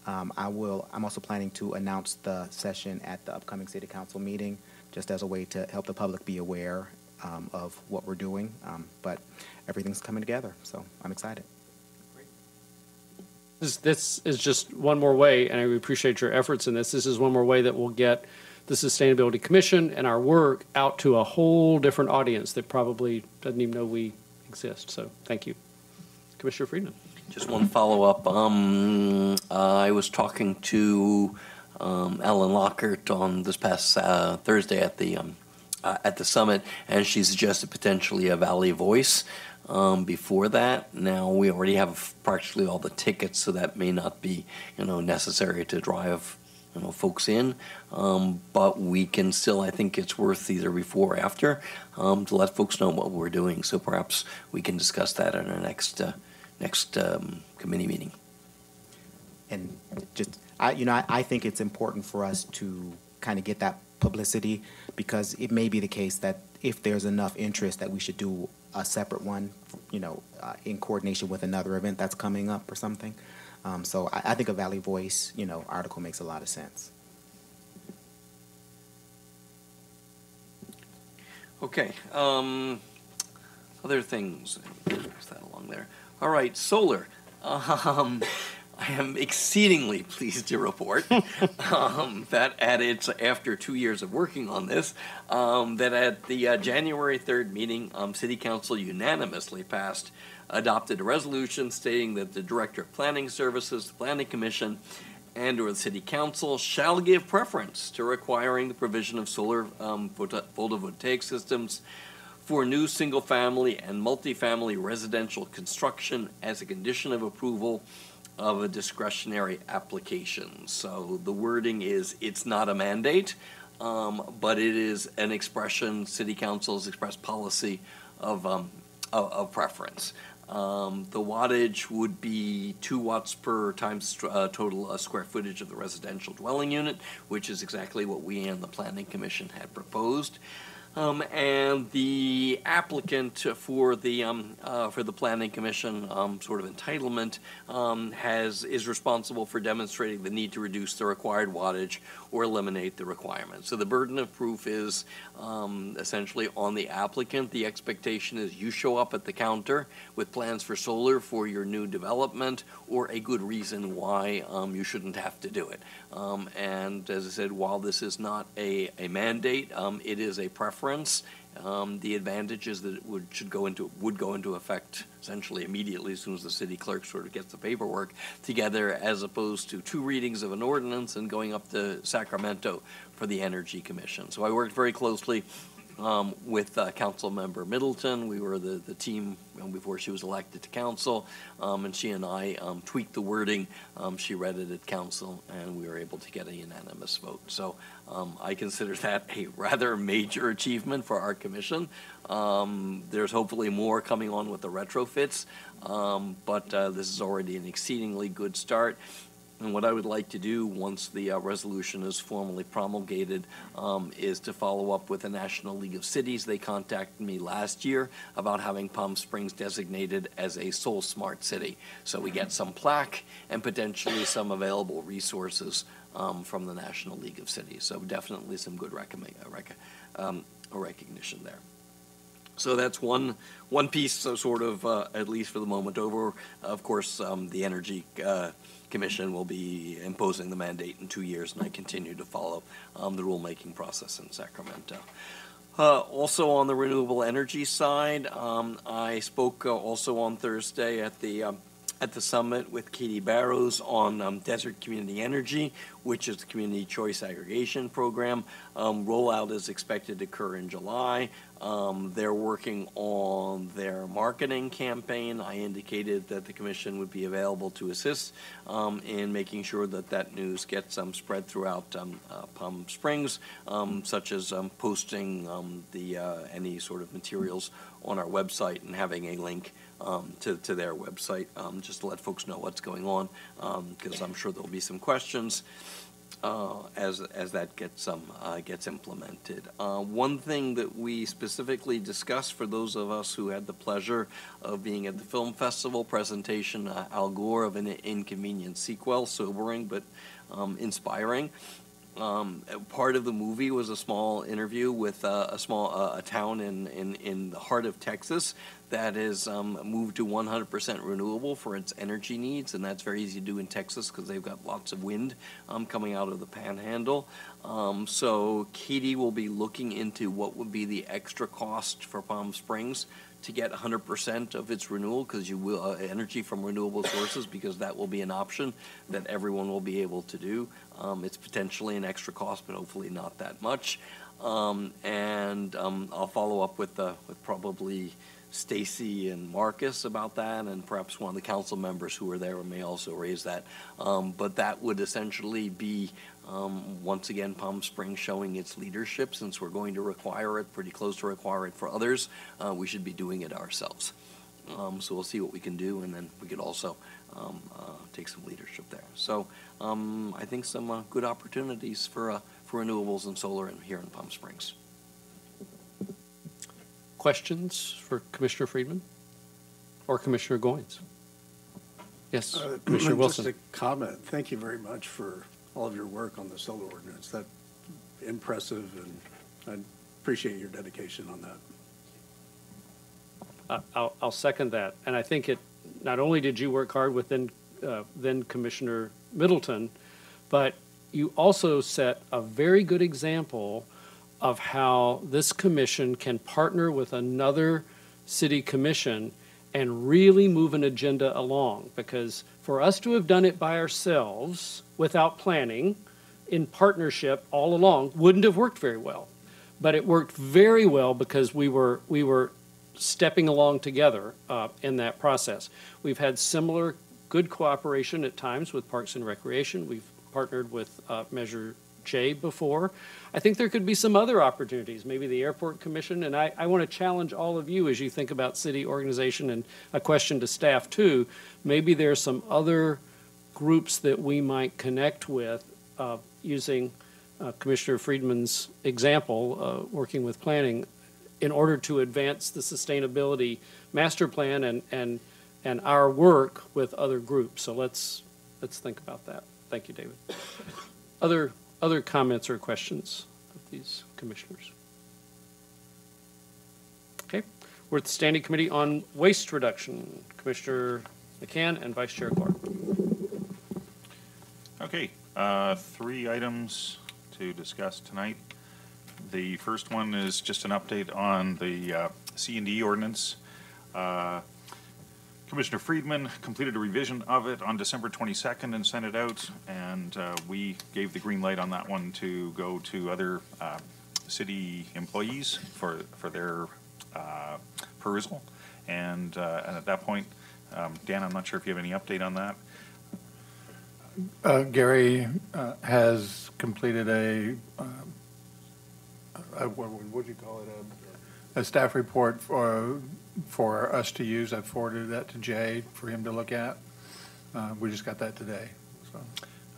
I'm also planning to announce the session at the upcoming City Council meeting, just as a way to help the public be aware of what we're doing, but everything's coming together, so I'm excited. This is just one more way, and I appreciate your efforts in this. This is one more way that we'll get the Sustainability Commission and our work out to a whole different audience that probably doesn't even know we exist. So thank you. Commissioner Friedman. Just one follow-up. I was talking to Ellen Lockhart on this past Thursday at the summit, and she suggested potentially a Valley Voice before that. Now we already have practically all the tickets, so that may not be necessary to drive folks in, but we can still, I think it's worth either before or after to let folks know what we're doing. So perhaps we can discuss that at our next committee meeting. And just I think it's important for us to kind of get that publicity, because it may be the case that if there's enough interest that we should do a separate one, in coordination with another event that's coming up or something. So I think a Valley Voice, article makes a lot of sense. Okay, other things, there's that along there. All right, solar. I am exceedingly pleased to report that after 2 years of working on this, that at the January 3rd meeting, City Council unanimously adopted a resolution stating that the Director of Planning Services, the Planning Commission, and/or the City Council shall give preference to requiring the provision of solar photovoltaic systems for new single-family and multifamily residential construction as a condition of approval of a discretionary application. So the wording is, it's not a mandate, but it is an expression, City Council's expressed policy of preference. The wattage would be 2 watts per times total square footage of the residential dwelling unit, which is exactly what we and the Planning Commission had proposed. And the applicant for the Planning Commission sort of entitlement is responsible for demonstrating the need to reduce the required wattage or eliminate the requirement. So the burden of proof is essentially on the applicant. The expectation is you show up at the counter with plans for solar for your new development or a good reason why you shouldn't have to do it. And as I said, while this is not a mandate, it is a preference. The advantage is that it would go into effect essentially immediately as soon as the city clerk sort of gets the paperwork together, as opposed to 2 readings of an ordinance and going up to Sacramento for the Energy Commission. So I worked very closely with Council Member Middleton. We were the team before she was elected to council, and she and I tweaked the wording. She read it at council, and we were able to get a unanimous vote. So I consider that a rather major achievement for our commission. There's hopefully more coming on with the retrofits, but this is already an exceedingly good start. And what I would like to do once the resolution is formally promulgated is to follow up with the National League of Cities. They contacted me last year about having Palm Springs designated as a Soul Smart City. So we get some plaque and potentially some available resources from the National League of Cities. So definitely some good recognition there. So that's one piece, so sort of, at least for the moment, over. Of course, the Energy Commission will be imposing the mandate in 2 years, and I continue to follow the rulemaking process in Sacramento. Also on the renewable energy side, I spoke also on Thursday at the summit with Katie Barrows on Desert Community Energy, which is the community choice aggregation program. Rollout is expected to occur in July. They're working on their marketing campaign. I indicated that the commission would be available to assist in making sure that news gets spread throughout Palm Springs, such as posting any sort of materials on our website and having a link to their website, just to let folks know what's going on, because I'm sure there'll be some questions as that gets implemented. One thing that we specifically discussed for those of us who had the pleasure of being at the film festival presentation, Al Gore of An Inconvenient Sequel, sobering but inspiring. Part of the movie was a small interview with a town in the heart of Texas that is moved to 100% renewable for its energy needs, and that's very easy to do in Texas because they've got lots of wind coming out of the Panhandle. So Katie will be looking into what would be the extra cost for Palm Springs to get 100% of its renewal, because you will energy from renewable sources, because that will be an option that everyone will be able to do. It's potentially an extra cost, but hopefully not that much. And I'll follow up with probably Stacy and Marcus about that, and perhaps one of the council members who are there may also raise that. But that would essentially be, once again, Palm Springs showing its leadership. Since we're going to require it, pretty close to require it for others, we should be doing it ourselves. So we'll see what we can do, and then we could also take some leadership there. So I think some good opportunities for renewables and solar here in Palm Springs. Questions for Commissioner Friedman or Commissioner Goins? Yes, Commissioner Wilson. Just a comment. Thank you very much for all of your work on the solar ordinance. That's impressive, and I appreciate your dedication on that. I'll second that. And I think not only did you work hard with then Commissioner Middleton, but you also set a very good example of how this commission can partner with another city commission and really move an agenda along. Because for us to have done it by ourselves without planning, in partnership all along, wouldn't have worked very well. But it worked very well because we were stepping along together in that process. We've had similar good cooperation at times with Parks and Recreation. We've partnered with Measure J before. I think there could be some other opportunities, maybe the Airport Commission, and I want to challenge all of you as you think about city organization, and a question to staff too. Maybe there's some other groups that we might connect with using Commissioner Friedman's example, working with planning, in order to advance the sustainability master plan and our work with other groups. So let's think about that. Thank you, David. Other comments or questions of these commissioners? Okay, we're at the Standing Committee on Waste Reduction. Commissioner McCann and Vice Chair Clark. Okay, 3 items to discuss tonight. The first one is just an update on the Cd Ordinance. Commissioner Friedman completed a revision of it on December 22nd and sent it out, and we gave the green light on that one to go to other city employees for their perusal. And at that point, Dan, I'm not sure if you have any update on that. Gary has completed what would you call it, a staff report for us to use. I forwarded that to Jay for him to look at. We just got that today. So.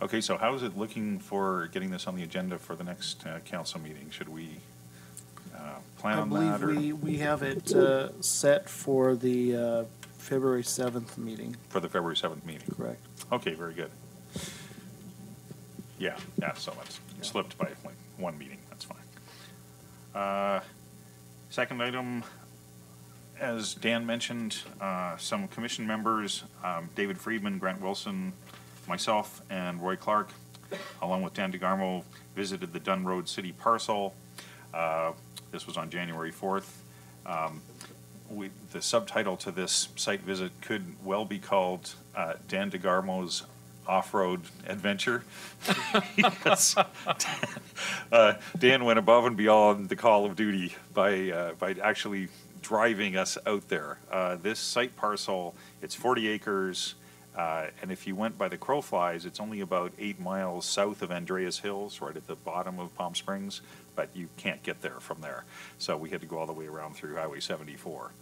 Okay, so how is it looking for getting this on the agenda for the next council meeting? Should we plan on that? I believe we have it set for the February 7th meeting. For the February 7th meeting? Correct. Okay, very good. Yeah, so it's slipped by like 1 meeting. That's fine. Second item, as Dan mentioned, some commission members, David Friedman, Grant Wilson, myself, and Roy Clark, along with Dan DeGarmo, visited the Dunn Road City parcel. This was on January 4th. The subtitle to this site visit could well be called Dan DeGarmo's off-road adventure. Yes. Dan went above and beyond the call of duty by actually driving us out there. This site parcel, it's 40 acres, and if you went by the crow flies, it's only about 8 miles south of Andreas Hills, right at the bottom of Palm Springs, but you can't get there from there. So we had to go all the way around through Highway 74.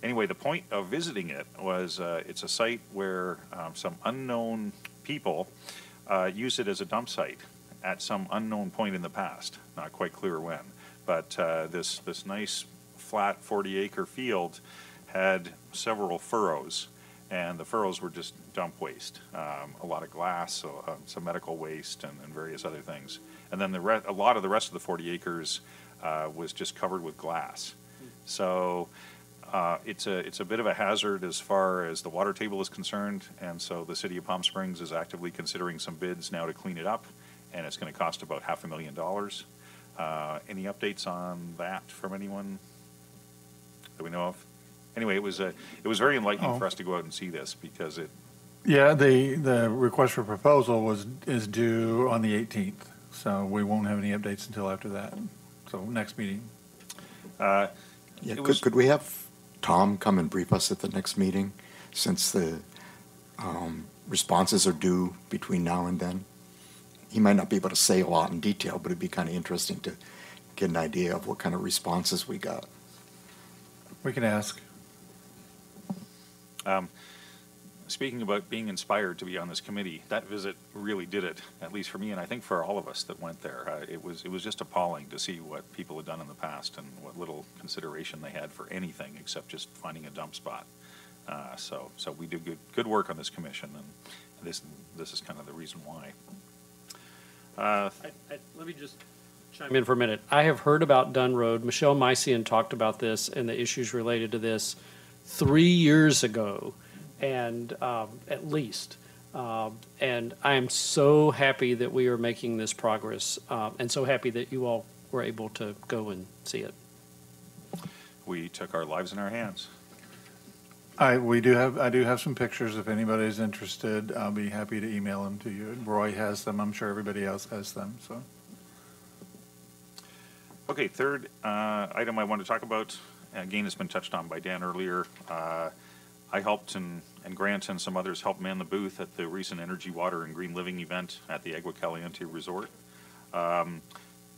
Anyway, the point of visiting it was it's a site where some unknown people used it as a dump site at some unknown point in the past. Not quite clear when, but this nice flat 40-acre field had several furrows, and the furrows were just dump waste. A lot of glass, some medical waste, and various other things. And then a lot of the rest of the 40 acres was just covered with glass. So it's a bit of a hazard as far as the water table is concerned, and so the city of Palm Springs is actively considering some bids now to clean it up, and it's going to cost about $500,000. Any updates on that from anyone that we know of? Anyway, it was very enlightening for us to go out and see this, because it. Yeah, the request for proposal is due on the 18th, so we won't have any updates until after that. So next meeting. Could we have Tom come and brief us at the next meeting, since the responses are due between now and then? He might not be able to say a lot in detail, but it'd be kind of interesting to get an idea of what kind of responses we got. We can ask. Speaking about being inspired to be on this committee, that visit really did it, at least for me, and I think for all of us that went there. It was just appalling to see what people had done in the past and what little consideration they had for anything except just finding a dump spot. So we do good work on this commission, and this is kind of the reason why. Let me just chime in for a minute. I have heard about Dunn Road. Michelle Mycian talked about this and the issues related to this 3 years ago, and at least. And I am so happy that we are making this progress, and so happy that you all were able to go and see it. We took our lives in our hands. I do have some pictures. If anybody's interested, I'll be happy to email them to you. Roy has them. I'm sure everybody else has them. So. Okay, third item I want to talk about, again, it's been touched on by Dan earlier. I helped and Grant and some others helped man the booth at the recent Energy, Water, and Green Living event at the Agua Caliente Resort.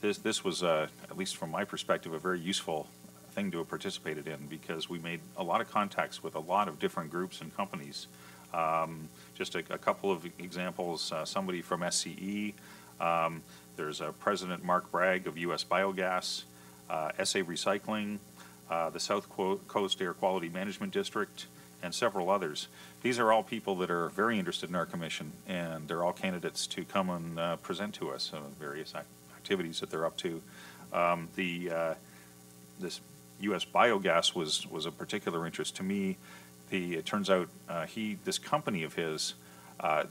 This was, at least from my perspective, a very useful thing to have participated in, because we made a lot of contacts with a lot of different groups and companies. Just a couple of examples, somebody from SCE, there's President Mark Bragg of US Biogas, SA Recycling, the South Coast Air Quality Management District, and several others. These are all people that are very interested in our commission, and they're all candidates to come and present to us various activities that they're up to. This U.S. Biogas was a particular interest to me. It turns out this company of his,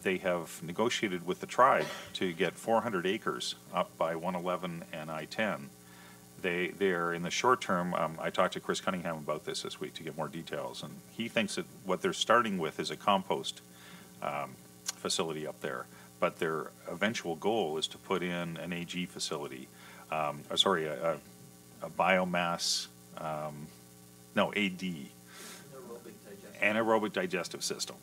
they have negotiated with the tribe to get 400 acres up by 111 and I-10. They're in the short term. I talked to Chris Cunningham about this week to get more details, and he thinks that what they're starting with is a compost facility up there, but their eventual goal is to put in an AG facility. A biomass. AD, anaerobic digestive system,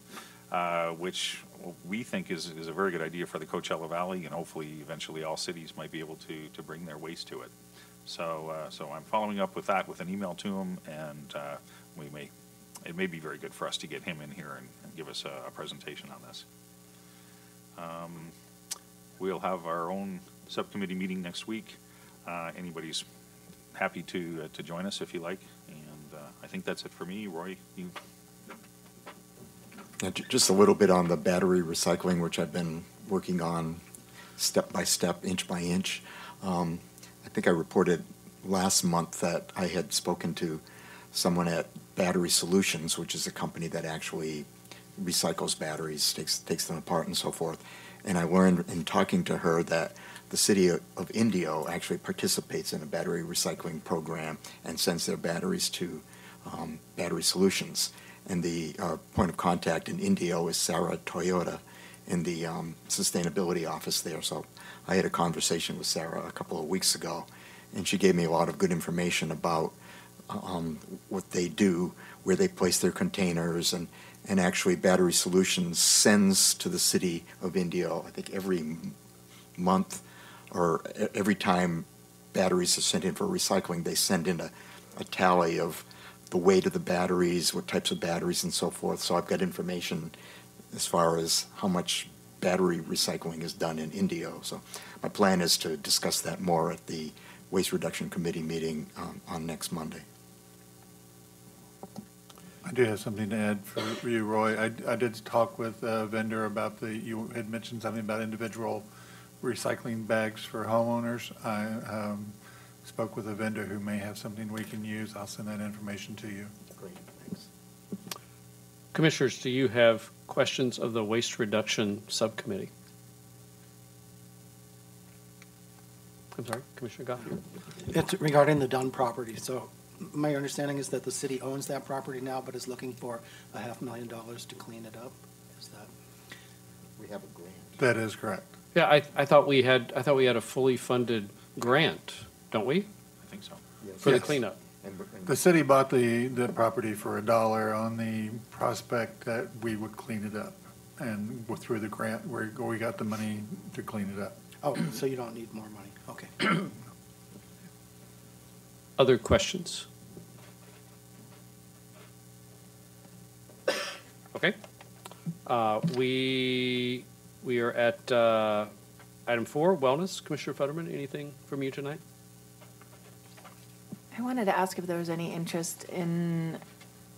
which we think is a very good idea for the Coachella Valley, and hopefully eventually all cities might be able to bring their waste to it. So I'm following up with that with an email to him, and it may be very good for us to get him in here and give us a presentation on this. We'll have our own subcommittee meeting next week. Anybody's happy to join us if you like, and I think that's it for me. Roy, you? Yeah, just a little bit on the battery recycling, which I've been working on step by step, inch by inch. I think I reported last month that I had spoken to someone at Battery Solutions, which is a company that actually recycles batteries, takes them apart and so forth. And I learned in talking to her that the city of Indio actually participates in a battery recycling program and sends their batteries to Battery Solutions. And the point of contact in Indio is Sarah Toyota in the sustainability office there. So I had a conversation with Sarah a couple of weeks ago, and she gave me a lot of good information about what they do, where they place their containers, and actually Battery Solutions sends to the city of Indio, I think every month or every time batteries are sent in for recycling, they send in a tally of the weight of the batteries, what types of batteries, and so forth. So I've got information as far as how much battery recycling is done in Indio. So my plan is to discuss that more at the Waste Reduction Committee meeting on next Monday. I do have something to add for you, Roy. I did talk with a vendor about you had mentioned something about individual recycling bags for homeowners. I spoke with a vendor who may have something we can use. I'll send that information to you. Great, thanks. Commissioners, do you have questions of the Waste Reduction Subcommittee? I'm sorry, Commissioner Goff. It's regarding the Dunn property. So my understanding is that the city owns that property now, but is looking for $500,000 to clean it up. Is that? We have a grant. That is correct. Yeah, I thought we had a fully funded grant, don't we? I think so. Yes. For the Yes. cleanup. The city bought the property for $1 on the prospect that we would clean it up. And through the grant, we got the money to clean it up. Oh, so you don't need more money. Okay. Other questions? Okay. We are at item 4, wellness. Commissioner Futterman, anything from you tonight? I wanted to ask if there was any interest in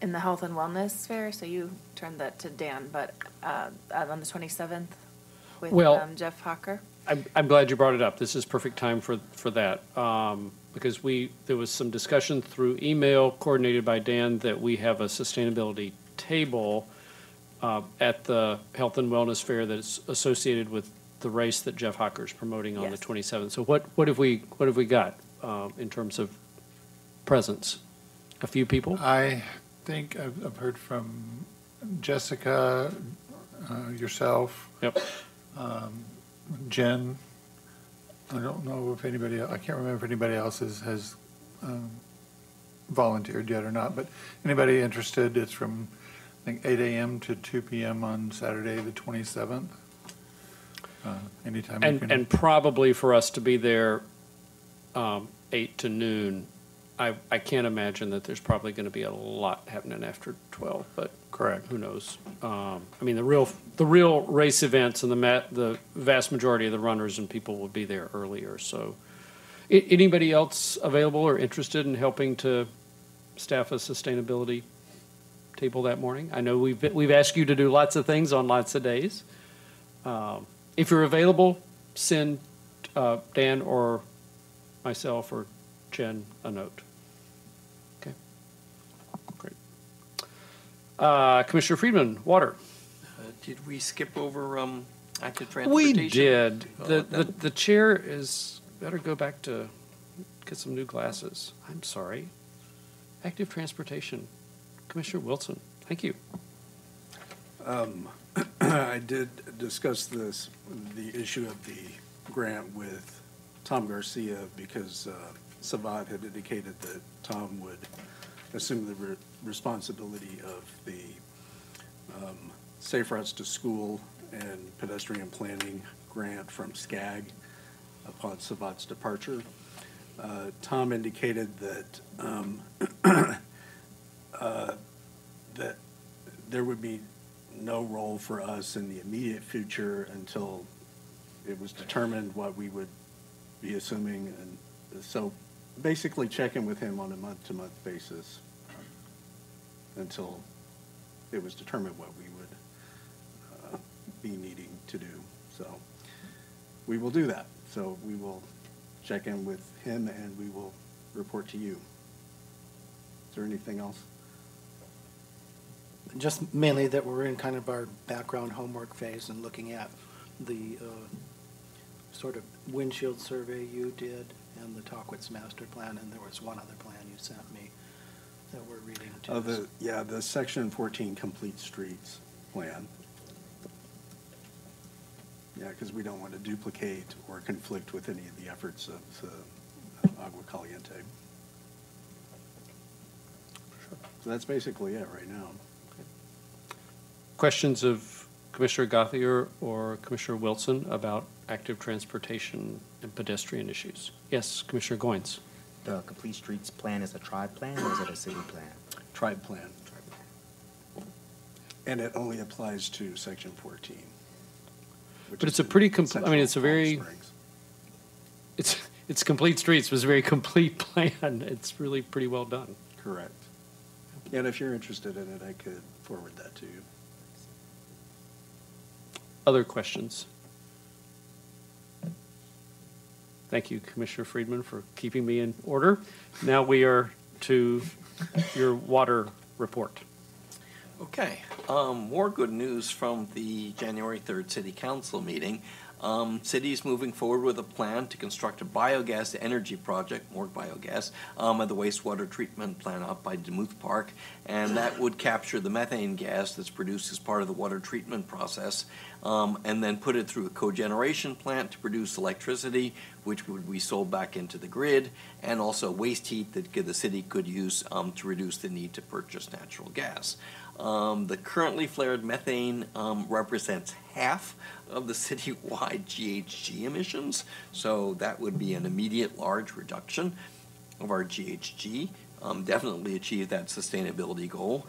in the health and wellness fair, so you turned that to Dan, but on the 27th with Well- Jeff Hocker. I'm glad you brought it up. This is perfect time for that. Because there was some discussion through email coordinated by Dan that we have a sustainability table at the Health and Wellness Fair that's associated with the race that Jeff Hocker's promoting on the Yes. 27th. So what have we got in terms of presence? A few people? I think I've heard from Jessica, yourself, Yep. Jen. I don't know if anybody, I can't remember if anybody else has volunteered yet or not, but anybody interested, it's from, I think, 8 a.m. to 2 p.m. on Saturday, the 27th. Anytime you can. And probably for us to be there 8 to noon, I can't imagine that there's probably going to be a lot happening after 12, but Correct. who knows? I mean, the real race events and the vast majority of the runners and people will be there earlier. So, anybody else available or interested in helping to staff a sustainability table that morning? I know we've asked you to do lots of things on lots of days. If you're available, send Dan or myself or Jen a note. Okay, great. Commissioner Friedman, water. Did we skip over active We transportation? did. Oh, The chair is, better go back to get some new glasses. I'm sorry. Active transportation. Commissioner Wilson, thank you. I did discuss the issue of the grant with Tom Garcia because Savad had indicated that Tom would assume the responsibility of the Safe Routes to School and Pedestrian Planning Grant from SCAG upon Savad's departure. Tom indicated that that there would be no role for us in the immediate future until it was determined what we would be assuming. And so basically checking with him on a month-to-month basis until it was determined what we would be needing to do. So we will do that. So we will check in with him and we will report to you. Is there anything else? Just mainly that we're in kind of our background homework phase and looking at the sort of windshield survey you did and the Talkwitz master plan, and there was one other plan you sent me that we're reading too. The Section 14 Complete Streets plan. Yeah, because we don't want to duplicate or conflict with any of the efforts of Agua Caliente. So that's basically it right now. Questions of Commissioner Gothier or Commissioner Wilson about active transportation and pedestrian issues? Yes, Commissioner Goins. The Complete Streets plan is a tribe plan or is it a city plan? Tribe plan. And it only applies to Section 14. But it's a pretty I mean, it's a very, it's Complete Streets was a very complete plan. It's really pretty well done. Correct. And if you're interested in it, I could forward that to you. Other questions? Thank you, Commissioner Friedman, for keeping me in order. Now we are to your water report. Okay, more good news from the January 3rd City Council meeting. City is moving forward with a plan to construct a biogas energy project, more biogas, at the wastewater treatment plant out by Demuth Park, and that would capture the methane gas that's produced as part of the water treatment process, and then put it through a cogeneration plant to produce electricity, which would be sold back into the grid, and also waste heat that the city could use to reduce the need to purchase natural gas. The currently flared methane represents half of the citywide GHG emissions, so that would be an immediate large reduction of our GHG definitely achieve that sustainability goal.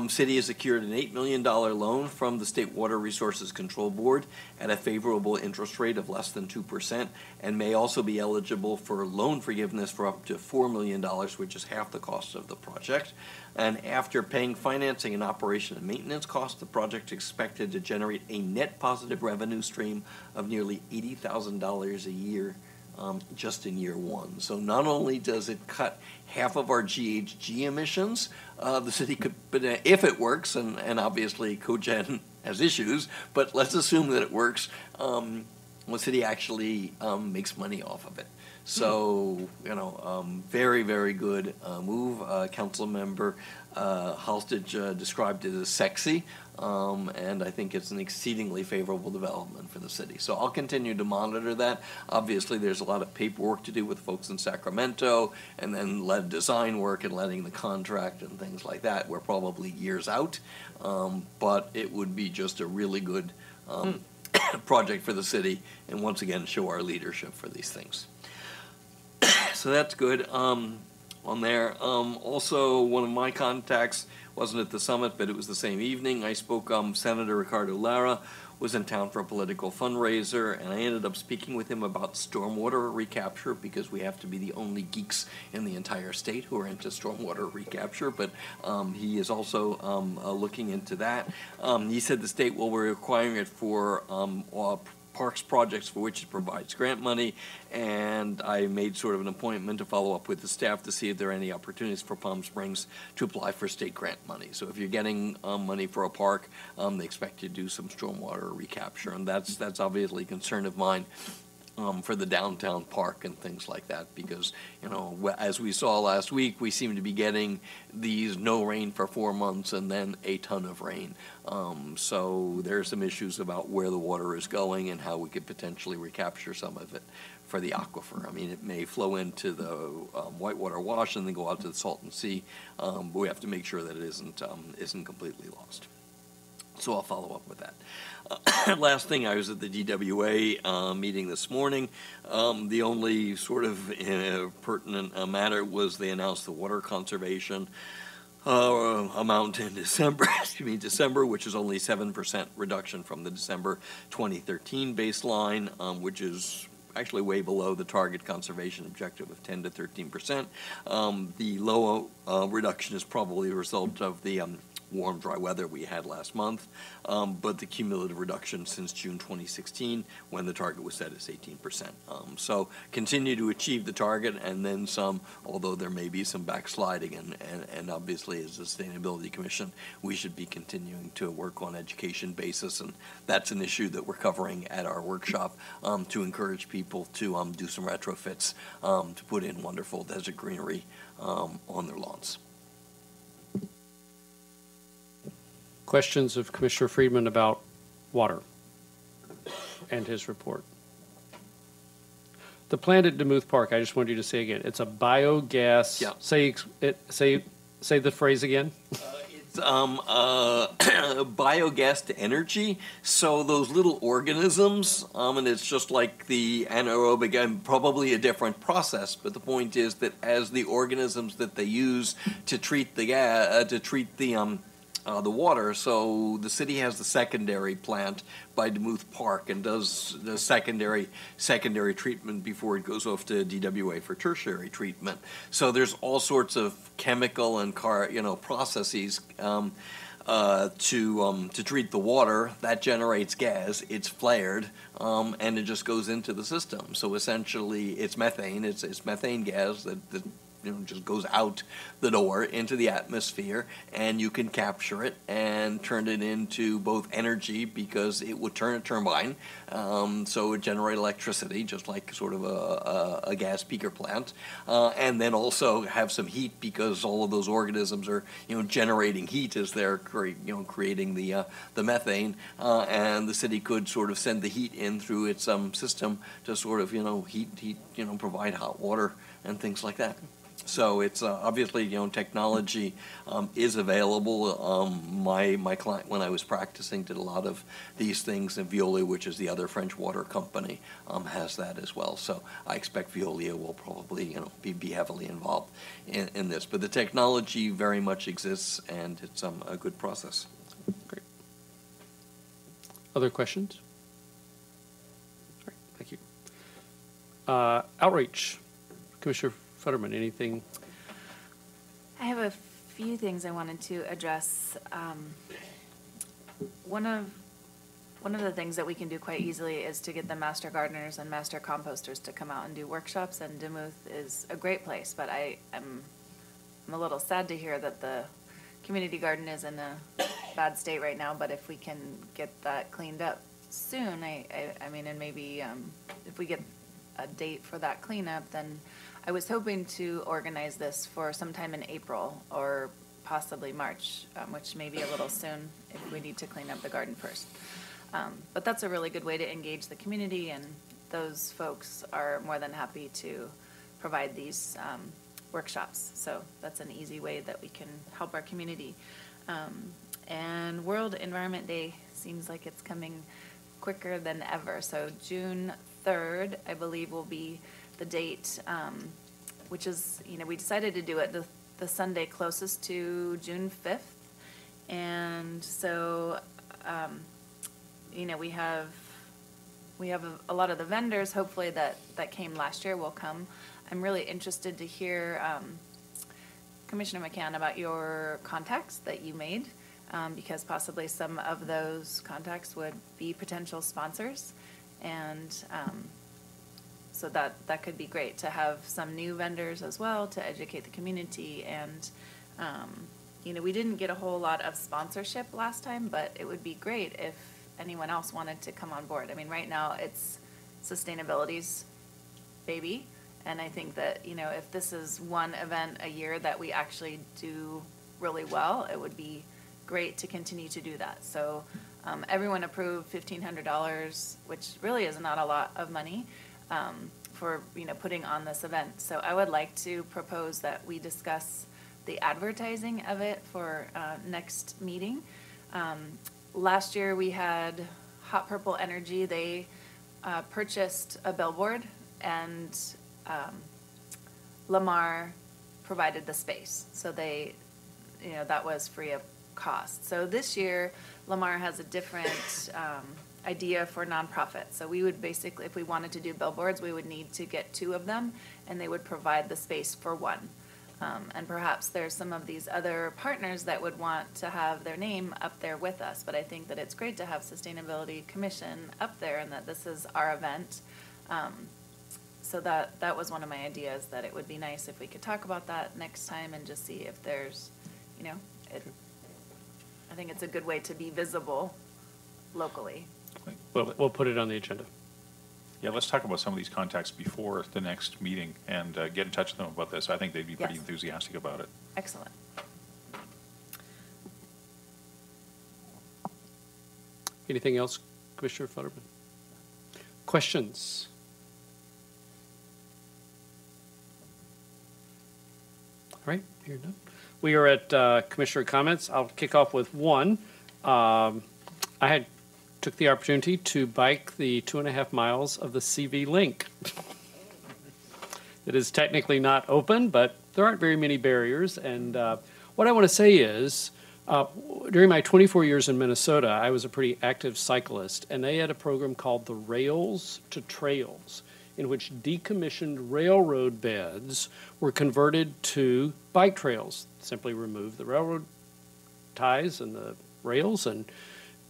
City has secured an $8 million loan from the State Water Resources Control Board at a favorable interest rate of less than 2%, and may also be eligible for loan forgiveness for up to $4 million, which is half the cost of the project. And after paying financing and operation and maintenance costs, the project is expected to generate a net positive revenue stream of nearly $80,000 a year just in year one. So not only does it cut half of our GHG emissions, the city could, but if it works, and obviously cogen has issues, but let's assume that it works, the city actually makes money off of it. So, very, very good move. Council member Halstage described it as sexy, and I think it's an exceedingly favorable development for the city. So I'll continue to monitor that. Obviously, there's a lot of paperwork to do with folks in Sacramento, and then lead design work and letting the contract and things like that. We're probably years out, but it would be just a really good project for the city, and once again, show our leadership for these things. So that's good on there. Also, one of my contacts wasn't at the summit, but it was the same evening. I spoke, Senator Ricardo Lara was in town for a political fundraiser, and I ended up speaking with him about stormwater recapture, because we have to be the only geeks in the entire state who are into stormwater recapture, but he is also looking into that. He said the state will be requiring it for parks projects for which it provides grant money, and I made sort of an appointment to follow up with the staff to see if there are any opportunities for Palm Springs to apply for state grant money. So if you're getting money for a park, they expect you to do some stormwater recapture, and that's obviously a concern of mine for the downtown park and things like that, because, as we saw last week, we seem to be getting these no rain for 4 months and then a ton of rain. So there are some issues about where the water is going and how we could potentially recapture some of it for the aquifer. I mean, it may flow into the whitewater wash and then go out to the Salton Sea, but we have to make sure that it isn't completely lost. So I'll follow up with that. Last thing, I was at the DWA meeting this morning. The only sort of pertinent matter was they announced the water conservation amount in December, which is only 7% reduction from the December 2013 baseline, which is actually way below the target conservation objective of 10 to 13%. The low reduction is probably a result of the warm, dry weather we had last month, but the cumulative reduction since June 2016, when the target was set, is 18%. So continue to achieve the target and then some, although there may be some backsliding, and obviously as a Sustainability Commission, we should be continuing to work on education basis, and that's an issue that we're covering at our workshop to encourage people to do some retrofits to put in wonderful desert greenery on their lawns. Questions of Commissioner Friedman about water and his report. The plant at Demuth Park, I just wanted you to say again, it's a biogas. Yeah. Say the phrase again. It's biogas to energy. So those little organisms, and it's just like the anaerobic, and probably a different process. But the point is that as the organisms that they use to treat the the water, so the city has the secondary plant by Demuth Park and does the secondary treatment before it goes off to DWA for tertiary treatment. So there's all sorts of chemical and processes to treat the water that generates gas. It's flared, and it just goes into the system. So essentially, it's methane. It's methane gas that just goes out the door into the atmosphere, and you can capture it and turn it into both energy, because it would turn a turbine, so it would generate electricity, just like sort of a gas peaker plant, and then also have some heat, because all of those organisms are generating heat as they're creating the methane, and the city could sort of send the heat in through its system to sort of heat provide hot water and things like that. So it's obviously, technology is available. My client, when I was practicing, did a lot of these things, and Veolia, which is the other French water company, has that as well. So I expect Veolia will probably, be heavily involved in this. But the technology very much exists, and it's a good process. Great. Other questions? All right, thank you. Outreach, Commissioner Futterman, anything? I have a few things I wanted to address. One of the things that we can do quite easily is to get the master gardeners and master composters to come out and do workshops, and Demuth is a great place, but I'm a little sad to hear that the community garden is in a bad state right now, but if we can get that cleaned up soon, I mean, and maybe if we get a date for that cleanup, then I was hoping to organize this for sometime in April or possibly March, which may be a little soon if we need to clean up the garden first. But that's a really good way to engage the community, and those folks are more than happy to provide these workshops. So that's an easy way that we can help our community. And World Environment Day seems like it's coming quicker than ever. So June 3rd, I believe, will be the date, which is, we decided to do it the Sunday closest to June 5th. And so, we have a lot of the vendors, hopefully, that came last year will come. I'm really interested to hear, Commissioner McCann, about your contacts that you made, because possibly some of those contacts would be potential sponsors. And so that could be great to have some new vendors as well to educate the community. And, we didn't get a whole lot of sponsorship last time, but it would be great if anyone else wanted to come on board. I mean, right now it's sustainability's baby. And I think that, if this is one event a year that we actually do really well, it would be great to continue to do that. So everyone approved $1,500, which really is not a lot of money for, putting on this event. So I would like to propose that we discuss the advertising of it for next meeting. Last year we had Hot Purple Energy. They purchased a billboard, and Lamar provided the space. So they, that was free of cost. So this year, Lamar has a different idea for nonprofits. So we would basically, if we wanted to do billboards, we would need to get 2 of them, and they would provide the space for 1. And perhaps there's some of these other partners that would want to have their name up there with us. But I think that it's great to have Sustainability Commission up there, and that this is our event. So that was one of my ideas, that it would be nice if we could talk about that next time and just see if there's, I think it's a good way to be visible locally. We'll put it on the agenda. Yeah, let's talk about some of these contacts before the next meeting and get in touch with them about this. I think they'd be pretty enthusiastic about it. Excellent. Anything else, Commissioner Futterman? Questions? All right, here none. We are at Commissioner comments. I'll kick off with one. I took the opportunity to bike the 2.5 miles of the CV link. It is technically not open, but there aren't very many barriers. And what I want to say is, during my 24 years in Minnesota, I was a pretty active cyclist, and they had a program called the Rails to Trails, in which decommissioned railroad beds were converted to bike trails. Simply remove the railroad ties and the rails, and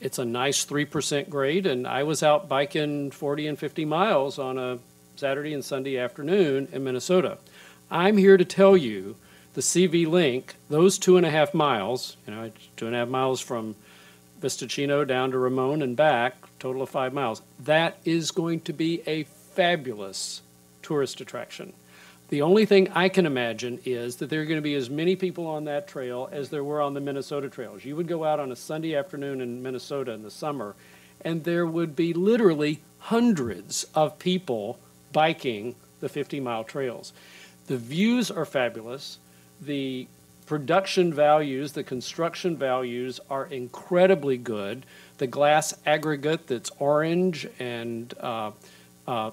it's a nice 3% grade. And I was out biking 40 and 50 miles on a Saturday and Sunday afternoon in Minnesota. I'm here to tell you the CV Link, those 2.5 miles, 2.5 miles from Vistachino down to Ramon and back, total of 5 miles, that is going to be a fabulous tourist attraction. The only thing I can imagine is that there are going to be as many people on that trail as there were on the Minnesota trails. You would go out on a Sunday afternoon in Minnesota in the summer, and there would be literally hundreds of people biking the 50-mile trails. The views are fabulous. The production values, the construction values are incredibly good. The glass aggregate that's orange and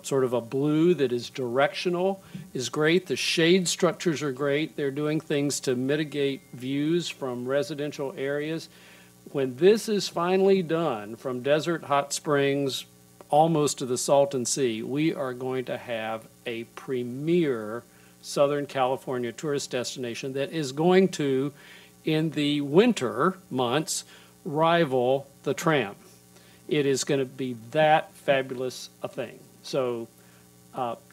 sort of a blue that is directional is great. The shade structures are great. They're doing things to mitigate views from residential areas. When this is finally done, from Desert Hot Springs almost to the Salton Sea, we are going to have a premier Southern California tourist destination that is going to, in the winter months, rival the Tram. It is going to be that fabulous a thing. So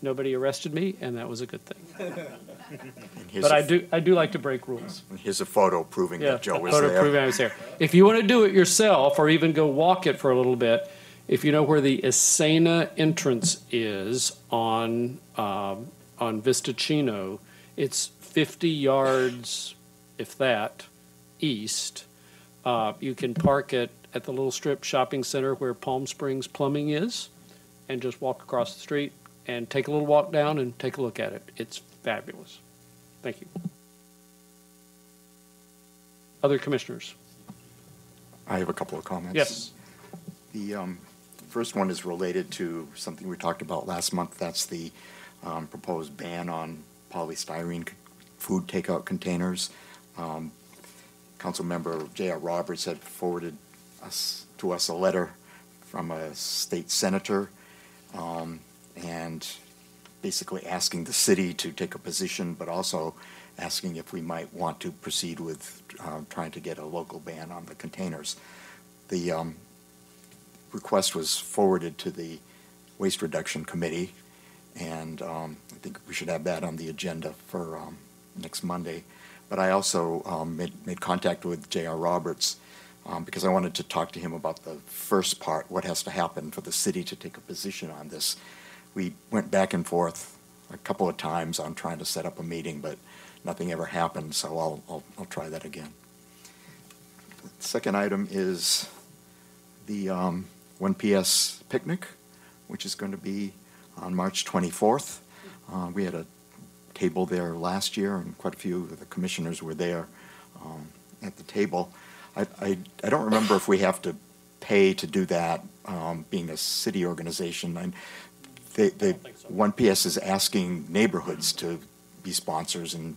nobody arrested me, and that was a good thing. But I do like to break rules. Here's a photo proving that Joe was photo there. proving I was there. If you want to do it yourself, or even go walk it for a little bit, if you know where the Esena entrance is on Vistachino, it's 50 yards, if that, east. You can park at the little strip shopping center where Palm Springs Plumbing is, and just walk across the street and take a little walk down and take a look at it. It's fabulous. Thank you. Other commissioners? I have a couple of comments. Yes. The first one is related to something we talked about last month. That's the proposed ban on polystyrene food takeout containers. Councilmember J.R. Roberts had forwarded to us a letter from a state senator and basically asking the city to take a position, but also asking if we might want to proceed with trying to get a local ban on the containers. The request was forwarded to the Waste Reduction Committee, and I think we should have that on the agenda for next Monday. But I also made contact with J.R. Roberts because I wanted to talk to him about the first part, what has to happen for the city to take a position on this. We went back and forth a couple of times on trying to set up a meeting, but nothing ever happened, so I'll try that again. The second item is the 1PS picnic, which is going to be on March 24th. We had a table there last year, and quite a few of the commissioners were there at the table. I don't remember if we have to pay to do that, being a city organization. And the 1PS is asking neighborhoods to be sponsors and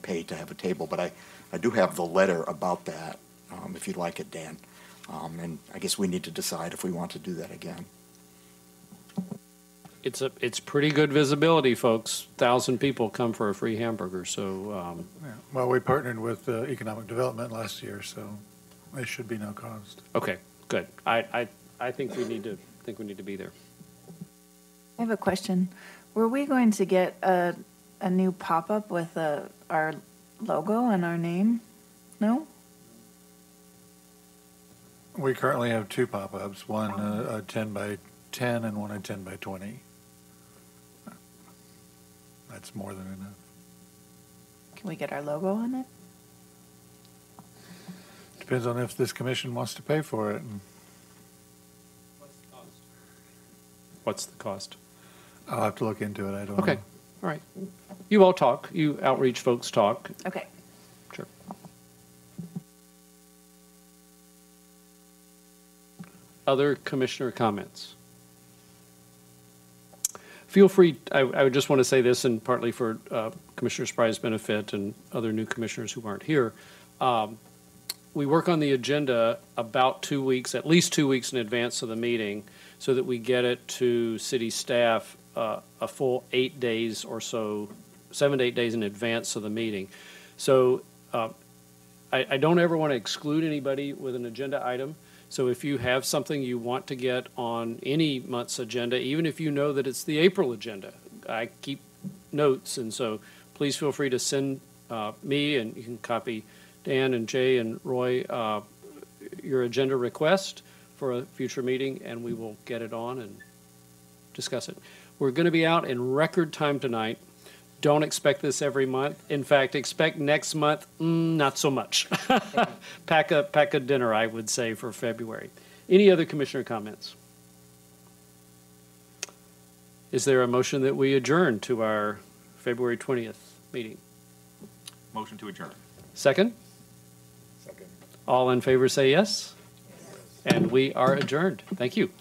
pay to have a table. But I do have the letter about that, if you'd like it, Dan. And I guess we need to decide if we want to do that again. It's pretty good visibility, folks. 1,000 people come for a free hamburger, so. Yeah. Well, we partnered with Economic Development last year, so there should be no cost. Okay, good. I think we need to be there. I have a question. Were we going to get a new pop-up with our logo and our name? No? We currently have two pop-ups, one a 10 by 10 and one a 10 by 20. That's more than enough. Can we get our logo on it? Depends on if this commission wants to pay for it. What's the cost? I'll have to look into it. I don't know. Okay, all right. You all talk. You outreach folks talk. Okay. Sure. Other commissioner comments? Feel free, I would just want to say this, and partly for Commissioner Spry's benefit and other new commissioners who aren't here. We work on the agenda about 2 weeks, at least 2 weeks in advance of the meeting, so that we get it to city staff a full 8 days or so, 7 to 8 days in advance of the meeting. So I don't ever want to exclude anybody with an agenda item. So if you have something you want to get on any month's agenda, even if you know that it's the April agenda, I keep notes, and so please feel free to send me, and you can copy Dan and Jay and Roy your agenda request for a future meeting, and we will get it on and discuss it. We're going to be out in record time tonight. Don't expect this every month. In fact, expect next month, not so much. Pack a dinner, I would say, for February. Any other commissioner comments? Is there a motion that we adjourn to our February 20th meeting. Motion to adjourn. Second? Second. All in favor say yes. And we are adjourned. Thank you.